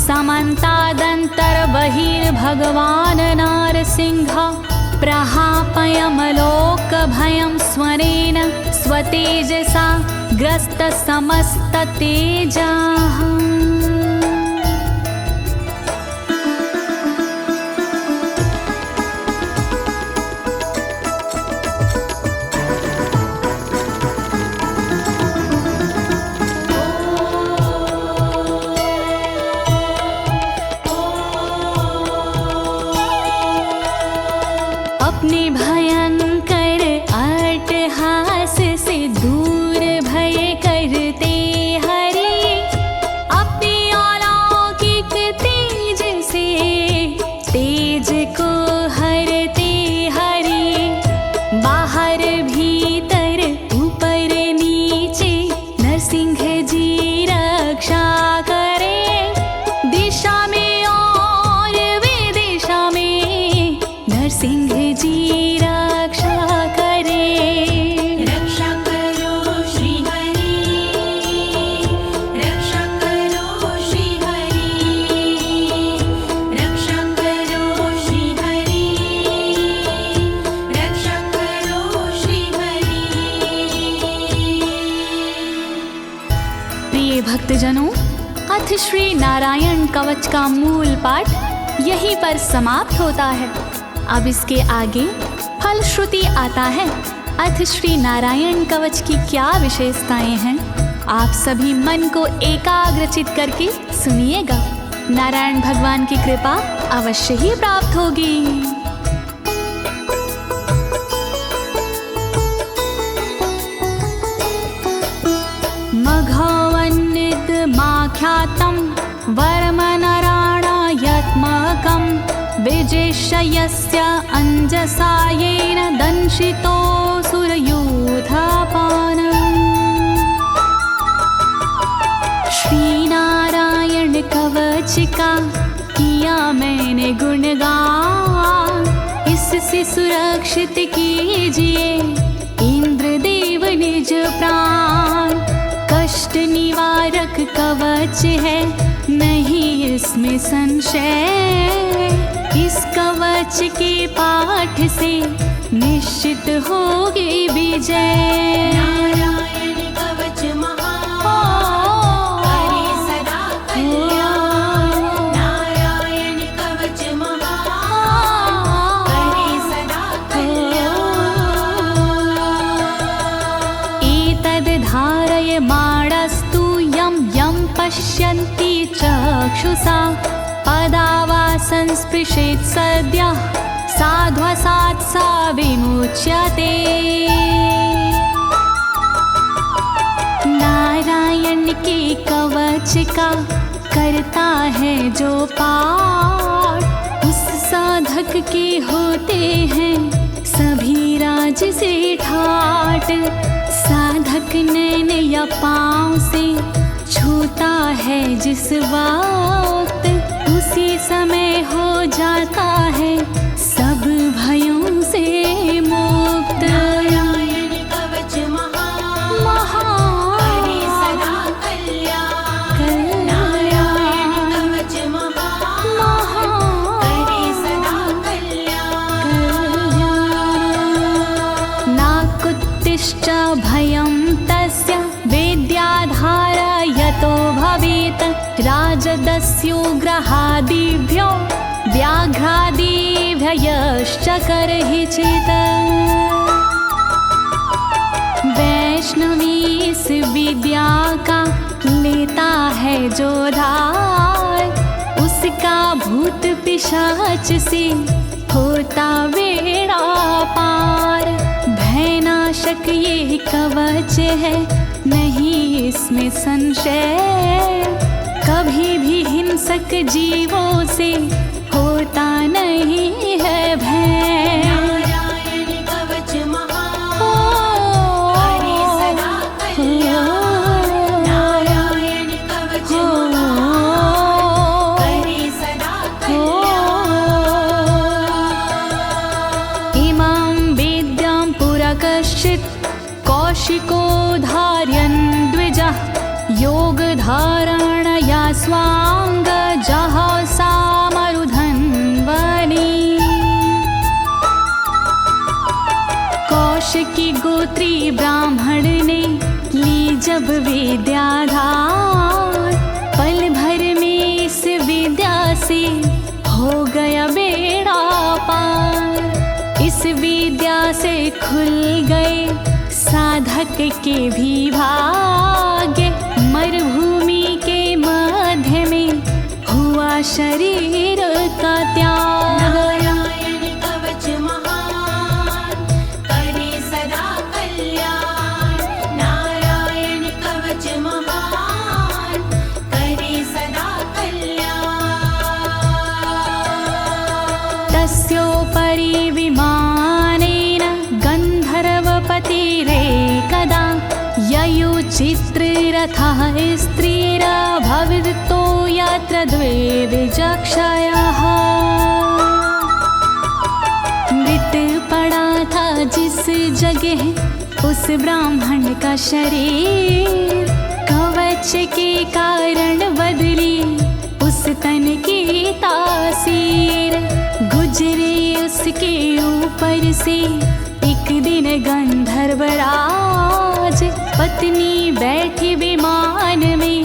समन्तादन्तर्बहिर्भगवान् नारसिंहः प्रहापयमलोकभयं स्वरेण स्वतेजसा ग्रस्तसमस्ततेजाः। अपने भयंकर अट्टहास से दूर भय करते हरि अपने अलौकिक तेज से तेज को हरते हरि बाहर भीतर ऊपर नीचे नरसिंह जी रक्षा करे दिशा में और विदिशा में नरसिंह जी रक्षा करे। रक्षा करो श्री हरि रक्षा करो श्री हरि रक्षा करो श्री हरि रक्षा करो श्री हरि। प्रिय भक्तजनों, अथ श्री नारायण कवच का मूल पाठ यहीं पर समाप्त होता है। अब इसके आगे फलश्रुति आता है। अथ श्री नारायण कवच की क्या विशेषताएं हैं, आप सभी मन को एकाग्रचित करके सुनिएगा। नारायण भगवान की कृपा अवश्य ही प्राप्त होगी। मघवन्नित माख्यातं वर्मनराणायत्मकं विजेशयस्य अंजसायेन दंशितोऽसुरयूथपानम्। श्री नारायण कवच का किया मैंने गुणगान, इससे सुरक्षित कीजिए इंद्रदेव निज प्राण। कष्ट निवारक कवच है नहीं इसमें संशय, इस कवच के पाठ से निश्चित होगी विजय। नारायण कवच महान करे सदा कल्याण नारायण कवच महान करे सदा कल्याण। एतद् धारयमाणस्तु यं यं पश्यन्ति चक्षुषा पदा वा संस्पृशेत् सद्यः साध्वसात् सा विमुच्यते। नारायण के कवच का करता है जो पाठ, उस साधक के होते हैं सभी राज से ठाट। साधक नैन या पाँव से छूता है जिस बार उसी समय हो जाता है सब भयों से मुक्त। नारायण कवच महान करे सदा कल्याण। नारायण कवच महान करे सदा कल्याण। नाकुत्तिश्च भयं तस्य वेद्याधारयतो भवेत् राजदस्युग्रहादिभ्यो व्याघ्रादिभ्यश्च करहिचित्। वैष्णवी इस विद्या का लेता है जो धार, उसका भूत पिशाच से होता बेड़ा पार। भयनाशक ये कवच है नहीं इसमें संशय, कभी भी हिंसक जीवों से होता नहीं है भय। नारायण कवच महान करे सदा कल्याण। नारायण कवच महान करे सदा कल्याण। इमां वेद्यां पुरा कश्चित् कौशिको धारयन् द्विजः, योगधारणया स्वाङ्गजः सामरुधन्वने। कौशिकी गोत्री ब्राह्मण ने ली जब विद्याधार, पल भर में इस विद्या से हो गया बेड़ा पार। इस विद्या से खुल गए साधक के भी भाग्य, मरुभूमि के मध्य में हुआ शरीर का त्याग। नारायण कवच महान करे सदा कल्याण। नारायण कवच महान करे सदा कल्याण। तस्योपरि विमानेन गन्धर्वपतिरेकदा, ययुचित्ररथः स्त्रीरभवितो यत्र द्वे विचक्षयः। मृत पड़ा था जिस जगह उस ब्राह्मण का शरीर, कवच के कारण बदली उस तन की तासीर। गुजरे उसके ऊपर से एक दिन गंधर्वराज, पत्नी बैठी विमान में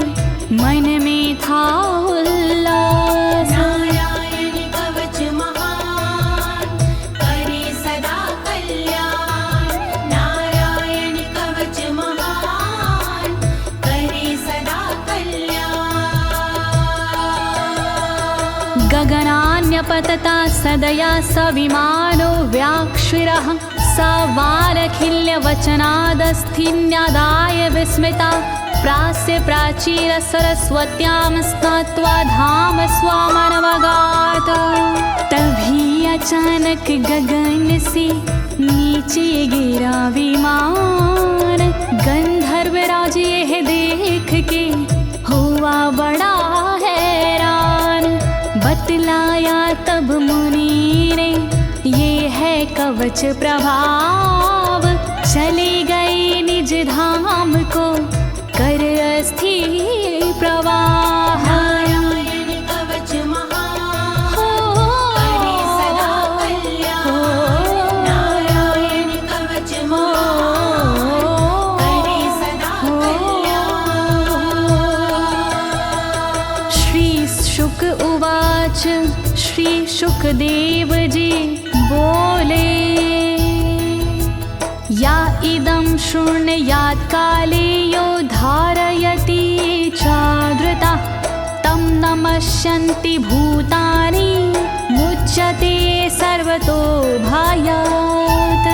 मन में था उल्लास। नारायण कवच महान करे सदा कल्याण। नारायण कवच महान करे सदा कल्याण। गगनान्यपतता सदया स विमानो व्याक्षिरः, स वालखिल्यवचनादस्थिन्यादाय विस्मिता, प्रास्य प्राचीर सरस्वत्यां स्नात्वा धाम स्वामनवगात। तभी अचानक गगन से नीचे गिरा विमान, गंधर्वराज यह देख के हुआ बड़ा हैरान। बतलाया तब मुनि ने ये है कवच प्रभाव, चले गए निज धाम को कर अस्थिर प्रवाह। नारायण कवच महान करे सदा कल्याण। नारायण कवच महान करे सदा कल्याण। श्री शुक उवाच, श्री शुकदेव जी बोले, या इदं शृणुयात् काले यो धारयति चादृता, तं नमस्यन्ति भूतानि मुच्यते सर्वतो भयात्।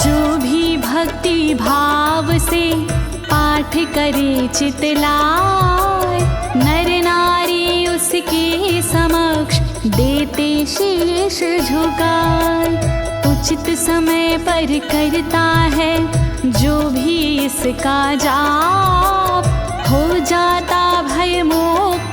जो भी भक्ति भाव से पाठ करे चितलाय, नर नारी उसके समक्ष देते शीश झुकाए। उचित समय पर करता है जो भी इसका जाप, हो जाता भय मोक्ष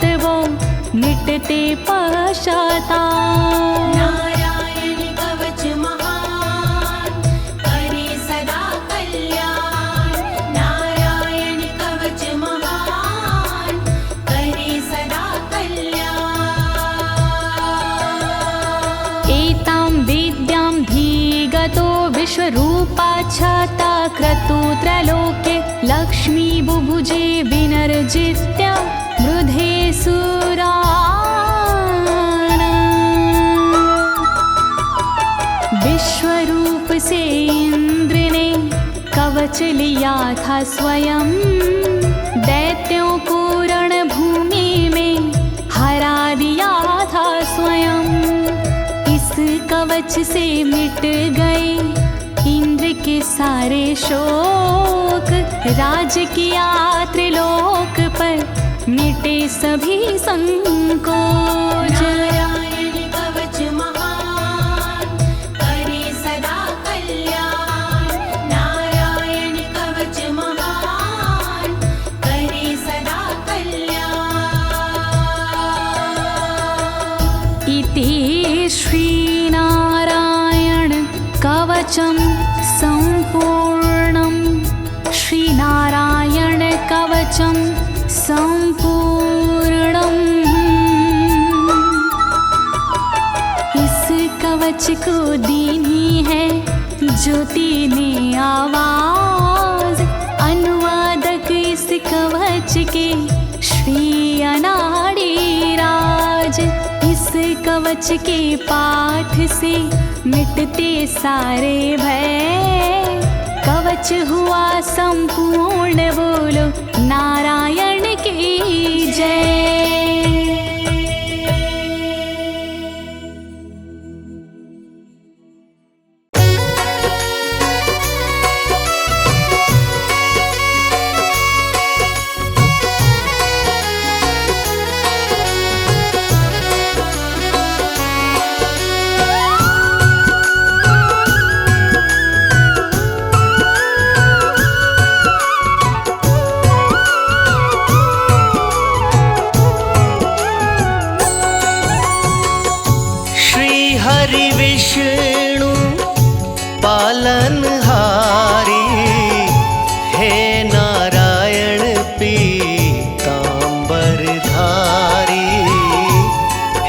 विश्वरूपा छाता क्रतुत्रलोके लक्ष्मी बुभुजे विनर्जित्य मृधे सुराना। विश्वरूप से इंद्र ने कवच लिया था स्वयं, दैत्यों को रणभूमि में हरा दिया था स्वयं। इस कवच से मिट गए इंद्र के सारे शोक, राज किया त्रिलोक पर मिटे सभी संकोच। नारायण कवच महान करे सदा कल्याण, नारायण कवच महान करे सदा कल्याण। इति श्रीनारायण कवचं सम्पूर्णं, श्रीनारायण कवचं सम्पूर्णम्। इस कवच को दीनी है ज्योति ने आवाज, अनुवादक इस कवच के श्री अनाड़ी राज। इस कवच के पाठ से मिटते सारे भय, कवच हुआ संपूर्ण, बोलो नारायण की जय। विष्णु पालनहारी, हे नारायण पीतांबरधारी,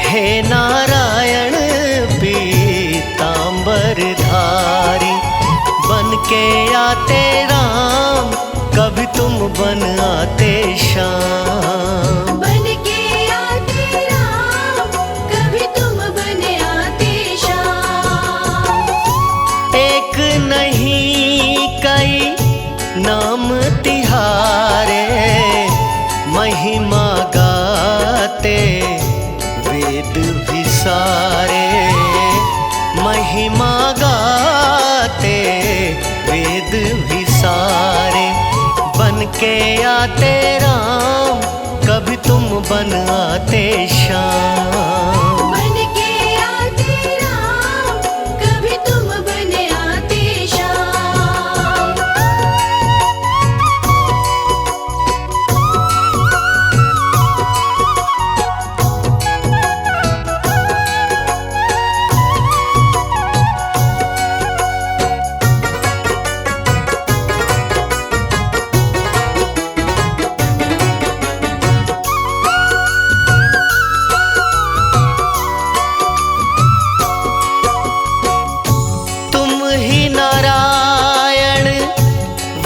हे नारायण पीतांबरधारी। बन के आते राम, कभी तुम बन आते श्याम। बन के आते राम, कभी तुम बन आते श्याम। एक नहीं कई नाम तिहारे, महिमा गाते वेद भी सारे, महिमा गाते वेद भी सारे। बन के आते राम, कभी तुम बन आते श्याम। बन के आते राम, कभी तुम बन आते श्याम।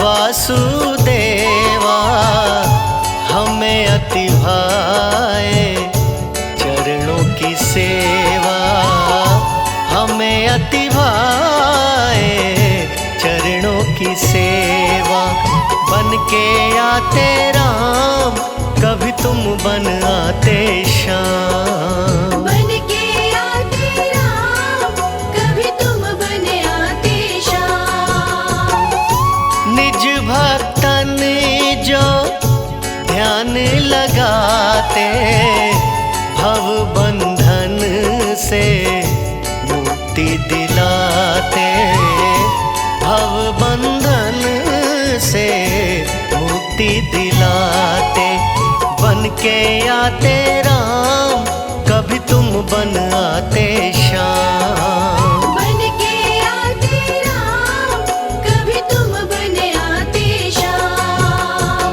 वासुदेवा हमें अति भाए चरणों की सेवा, हमें अति भाए चरणों की सेवा। बन के आते राम, कभी तुम बन आते श्याम। बन के आते राम, कभी तुम बन आते श्याम। निज भक्तन जो ध्यान लगाते, भव बंधन से मुक्ति दिलाते, भव बंधन से मुक्ति दिलाते। बन के आते राम, कभी तुम बन आते श्याम। बन के आते राम, कभी तुम बन आते श्याम।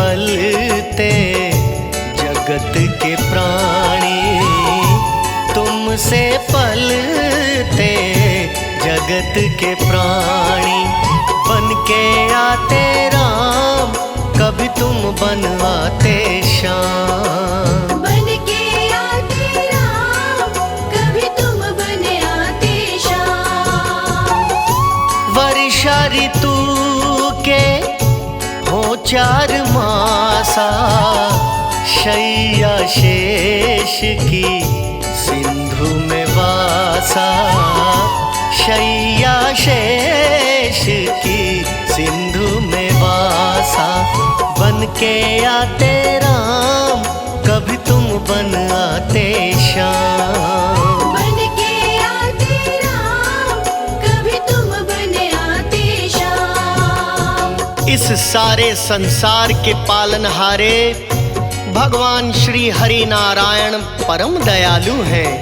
पलते जगत के प्राणी, तुमसे पलते जगत के प्राणी। बन के आते राम, कभी तुम बन आते श्याम। बन के आते राम, कभी तुम बन आते श्याम। वर्षा ऋतु के हो 4 मासा, शैया शेष की सिंधु में वासा। शैया शेष की सिंधु में वासा। बन के आते राम, कभी तुम बन आते श्याम। बन के आते राम, कभी तुम बन आते श्याम। इस सारे संसार के पालनहारे भगवान श्री हरि नारायण परम दयालु हैं।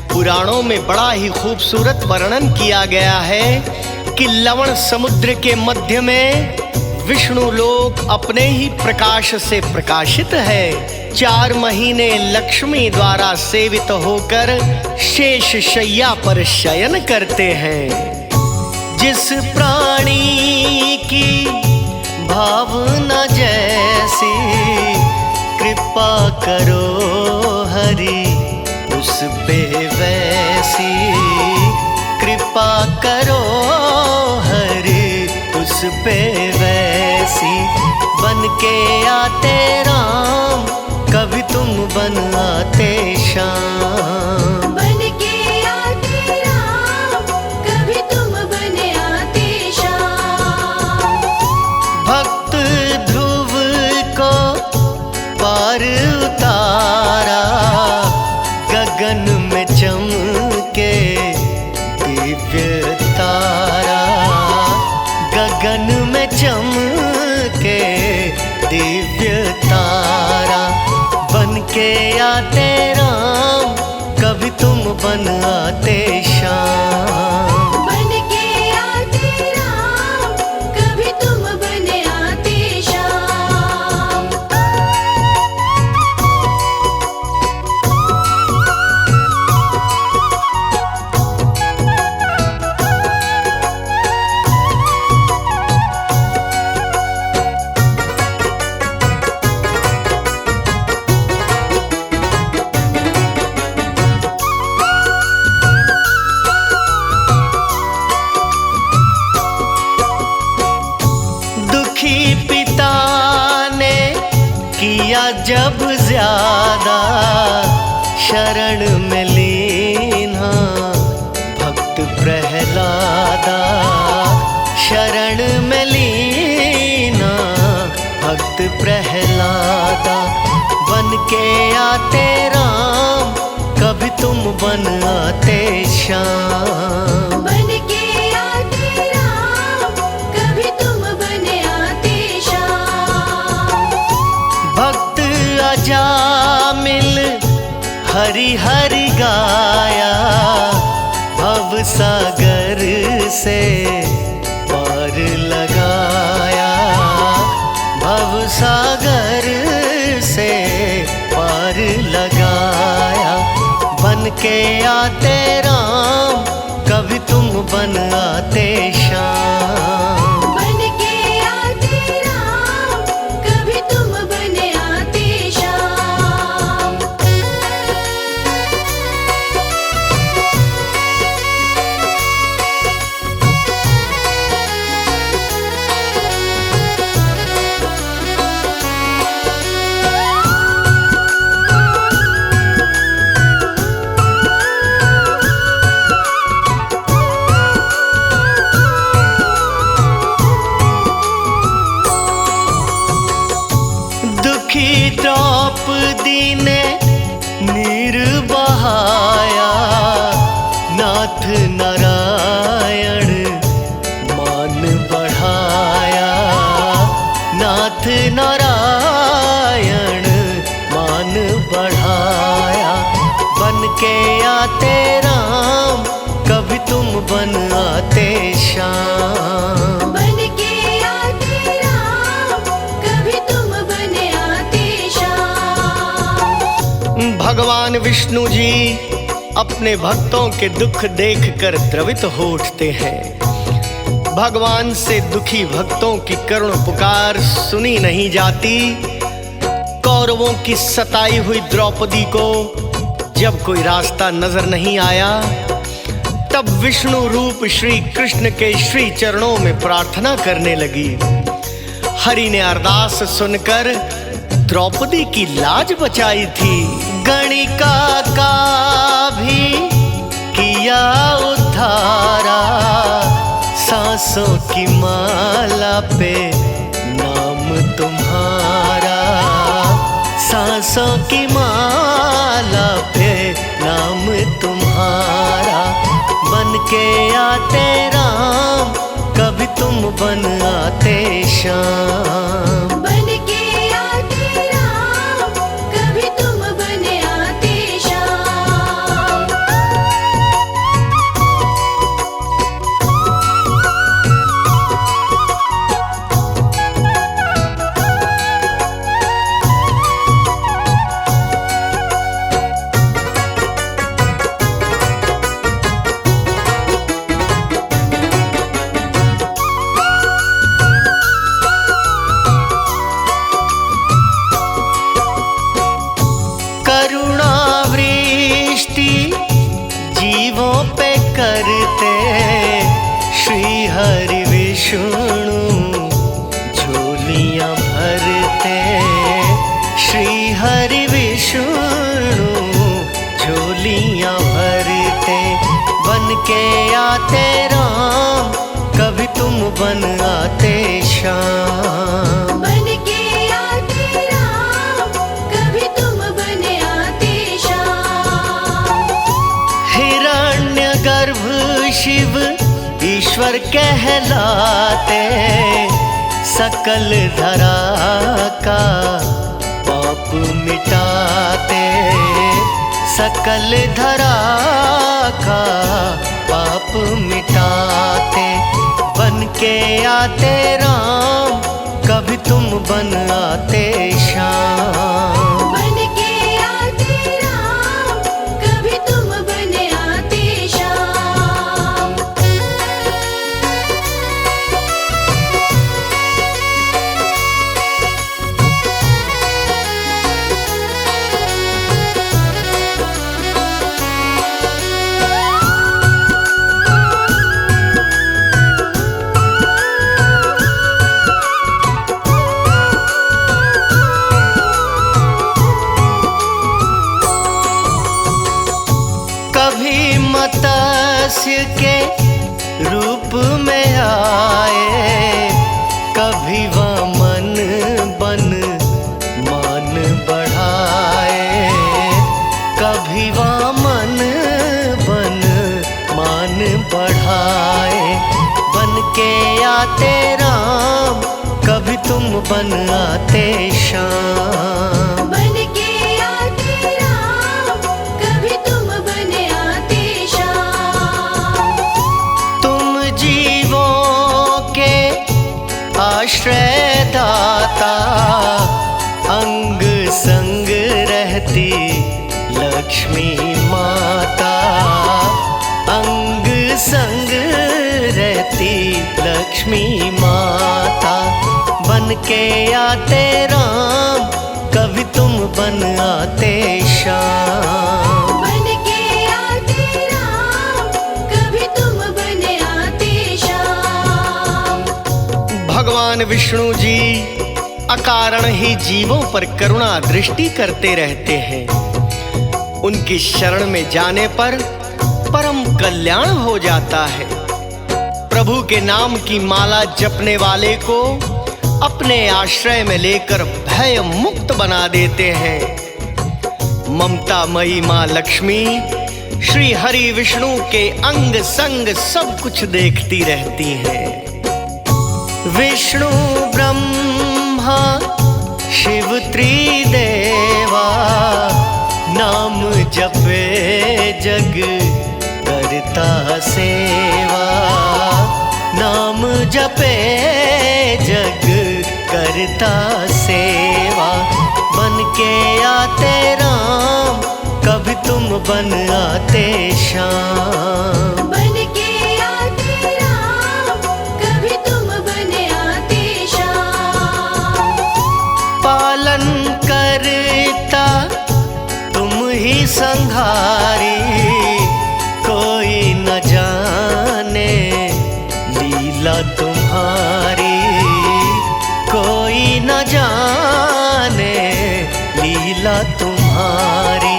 पुराणों में बड़ा ही खूबसूरत वर्णन किया गया है कि लवण समुद्र के मध्य में विष्णु लोक अपने ही प्रकाश से प्रकाशित है। 4 महीने लक्ष्मी द्वारा सेवित होकर शेष शैया पर शयन करते हैं। जिस प्राणी की भावना जैसी, कृपा करो हरि उस पे वैसी। कृपा करो हरि उस पे वैसी। बन के आते राम, कभी तुम बन आते श्याम। बन के आते राम, कभी तुम बन आते श्याम। भक्त ध्रुव को पार उतारा, गगन में चमके दिव्य तारा। गगन में चमके दिव्य तारा। बन के आते राम, कभी तुम बन आते श्याम। बन के आते राम, कभी तुम बन आते श्याम। दुखी पिता ने किया जब ज्यादा, शरण में लीना भक्त प्रहलादा। शरण में लीना भक्त प्रहलादा। बन के आते राम, कभी तुम बन आते श्याम। बन के आते राम, कभी तुम बन आते श्याम। भक्त अजामिल हरि हरि गाया, भव सागर से पार लगाया। भव सागर से पार लगाया। बन के आते राम, कभी तुम बन आते श्याम। बन के आते राम, कभी तुम बन आते श्याम। दुखी द्रौपदी ने नीर बहाया, नाथ नारायण मान बढ़ाया। नाथ नारायण मान बढ़ाया। बन के आते राम, कभी तुम बन आते श्याम। बन के आते राम, कभी तुम बन भगवान विष्णु जी अपने भक्तों के दुख देखकर द्रवित हो उठते हैं। भगवान से दुखी भक्तों की करुण पुकार सुनी नहीं जाती। कौरवों की सताई हुई द्रौपदी को जब कोई रास्ता नजर नहीं आया, तब विष्णु रूप श्री कृष्ण के श्री चरणों में प्रार्थना करने लगी। हरि ने अरदास सुनकर द्रौपदी की लाज बचाई थी। गणिका का भी किया उद्धारा, सांसों की माला पे नाम तुम्हारा, सांसों की माला पे नाम तुम्हारा। बन के आते राम, कभी तुम बन आते श्याम। बन के आते राम, कभी तुम बन आते श्याम। करुणावृष्टि जीवों पे करते श्री हरि विष्णु झोलियां भरते। श्री हरि विष्णु झोलियां भरते। बन के आते राम, कभी तुम बन आते श्याम। बन के आते राम, कभी तुम बन आते श्याम। हिरण्यगर्भ शिव ईश्वर कहलाते, सकल धरा का पाप मिटाते। सकल धरा का पाप मिटाते। बन के आते राम, कभी तुम बन आते श्याम। बन के आते राम, कभी तुम बन आते श्याम। कभी मत्स्य के रूप में आए, कभी वामन बन मान बढ़ाए। कभी वामन बन मान बढ़ाए। बन के आते राम, कभी तुम बन आते श्याम। बन के आते राम, कभी तुम बन आते श्याम। तुम जीवों के आश्रय दाता, अंग संग रहती लक्ष्मी माता। अंग संग रहती लक्ष्मी माता। बन के आते राम, कभी तुम बन आते श्याम। बन के आते राम, कभी तुम बन आते श्याम। भगवान विष्णु जी अकारण ही जीवों पर करुणा दृष्टि करते रहते हैं। उनकी शरण में जाने पर परम कल्याण हो जाता है। प्रभु के नाम की माला जपने वाले को अपने आश्रय में लेकर भय मुक्त बना देते हैं। ममता मई माँ लक्ष्मी श्री हरि विष्णु के अंग संग सब कुछ देखती रहती हैं। विष्णु ब्रह्मा शिव त्रिदेवा, नाम जपे जग करता सेवा। नाम जपे जग करता सेवा। बन के आते राम, कभी तुम बन आते श्याम। बन के आते राम, कभी तुम बन आते श्याम। पालन करता तुम ही संहारी, कोई न जाने लीला तुम्हारी, कोई न जाने लीला तुम्हारी।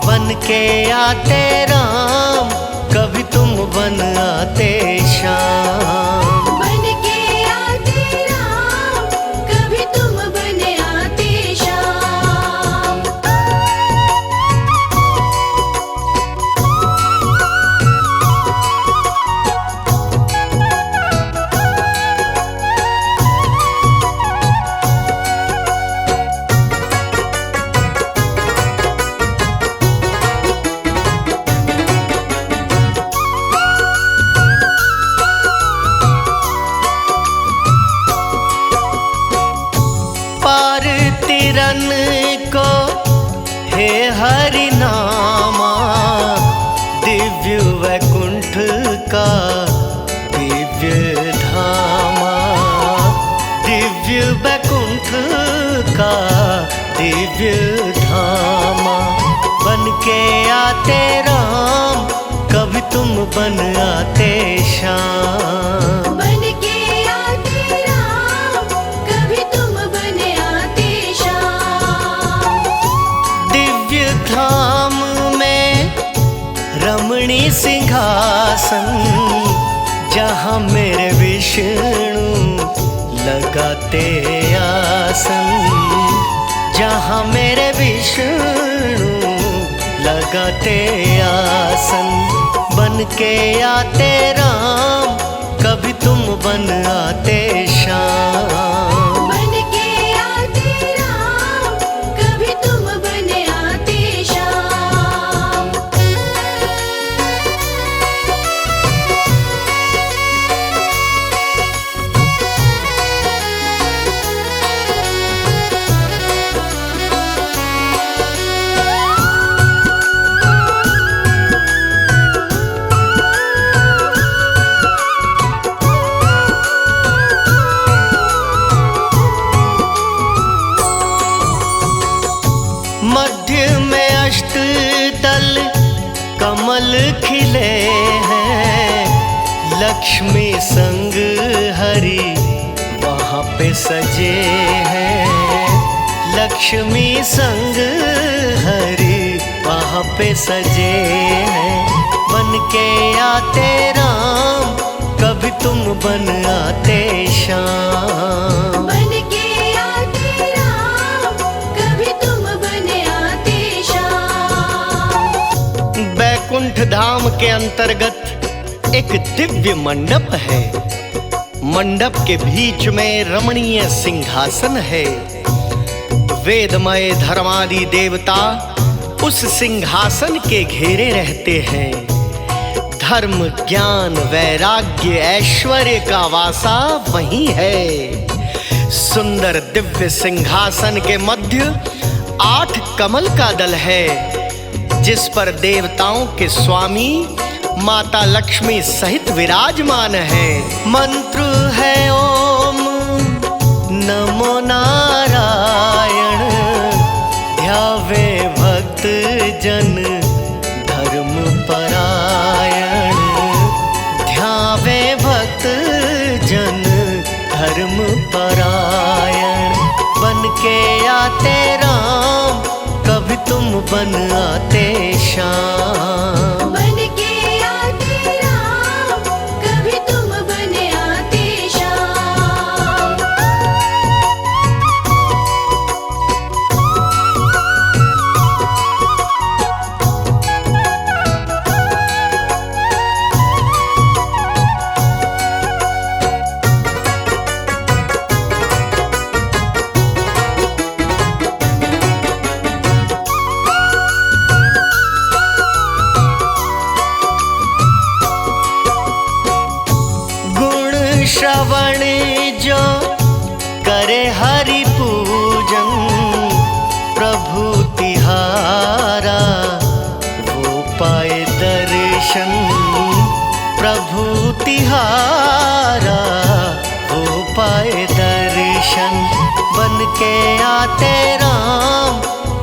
बन के आते राम, कभी तुम बन आते श्याम। बन के आते राम, कभी तुम बन आते श्याम। पार तिरन को हे हरि नामा, दिव्य वैकुंठ का दिव्य धामा, दिव्य वैकुंठ का दिव्य धामा। बन के आते राम, कभी तुम बन आते श्याम। बन के आते राम, कभी तुम बन आते श्याम। दिव्य धाम में रमणी सिंहासन, जहाँ मेरे विष्णु लगाते आसन, जहाँ मेरे विष्णु लगाते आसन। बन के आते राम, कभी तुम बन आते श्याम। बन के आते राम, कभी तुम बन आते श्याम। मध्य में अष्टदल कमल खिले हैं, लक्ष्मी संग हरि वहाँ पे सजे हैं, लक्ष्मी संग हरि वहाँ पे सजे हैं। बन के आते राम, कभी तुम बन आते श्याम। बन के आते राम, कभी तुम बन आते श्याम। बैकुंठ धाम के अंतर्गत एक दिव्य मंडप है। मंडप के बीच में रमणीय सिंहासन है। वेदमय धर्मादि देवता उस सिंहासन के घेरे रहते हैं। धर्म, ज्ञान, वैराग्य, ऐश्वर्य का वासा वही है। सुंदर दिव्य सिंहासन के मध्य 8 कमल का दल है, जिस पर देवताओं के स्वामी माता लक्ष्मी सहित विराजमान है। मंत्र है ओम नमो नारायण, ध्यावे भक्त जन धर्म परायण, ध्यावे भक्त जन धर्म परायण। बन के आते राम, कभी तुम बन आते श्याम। बन के आते राम, कभी तुम बन आते श्याम। श्रवण जो करे हरि पूजन, प्रभु तिहारा तिहारा हो पाए दर्शन। बन के आते राम,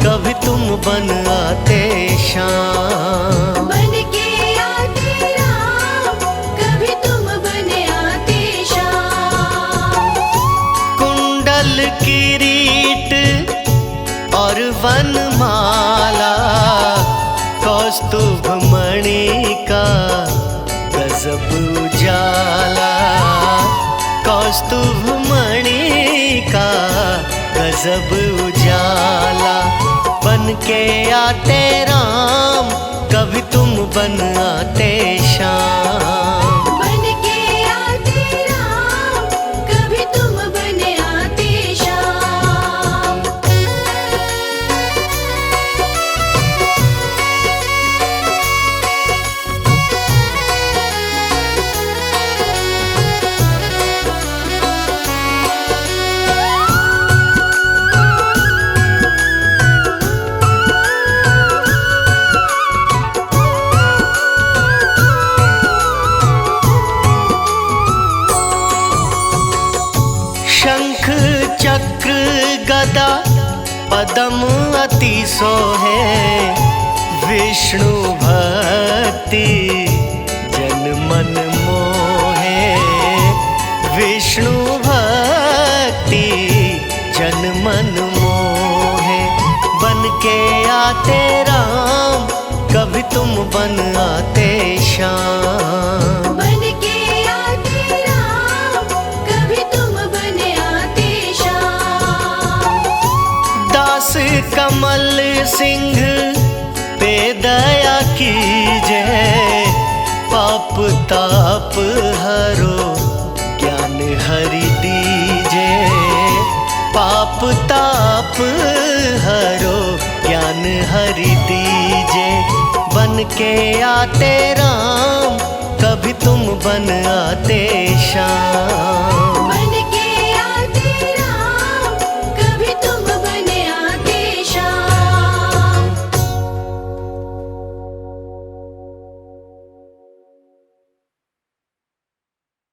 कभी तुम बन आते श्याम। बन के आते राम, कभी तुम बन आते श्याम। कुंडल किरीट और वनमाला, कौस्तुभ मणि का गजब उजाला। कौस्तुभ मणि का गजब उजाला। बन के आते राम, कभी तुम बन आते श्याम। बन के आते राम, कभी तुम बन आते श्याम। शंख चक्र गदा पदम अति सोहे। विष्णु भक्ति जन मन मोहे। विष्णु भक्ति जन मन मोहे। बन के आते राम, कभी तुम बन आते श्याम। बन के आते राम, कभी तुम बन आते श्याम। दास कमल सिंह पे दया कीजय। पाप ताप हरो ज्ञान हरि दीजे। पाप ताप हरो ज्ञान हरि दीजे। बन के आते राम, कभी तुम बन आते श्याम।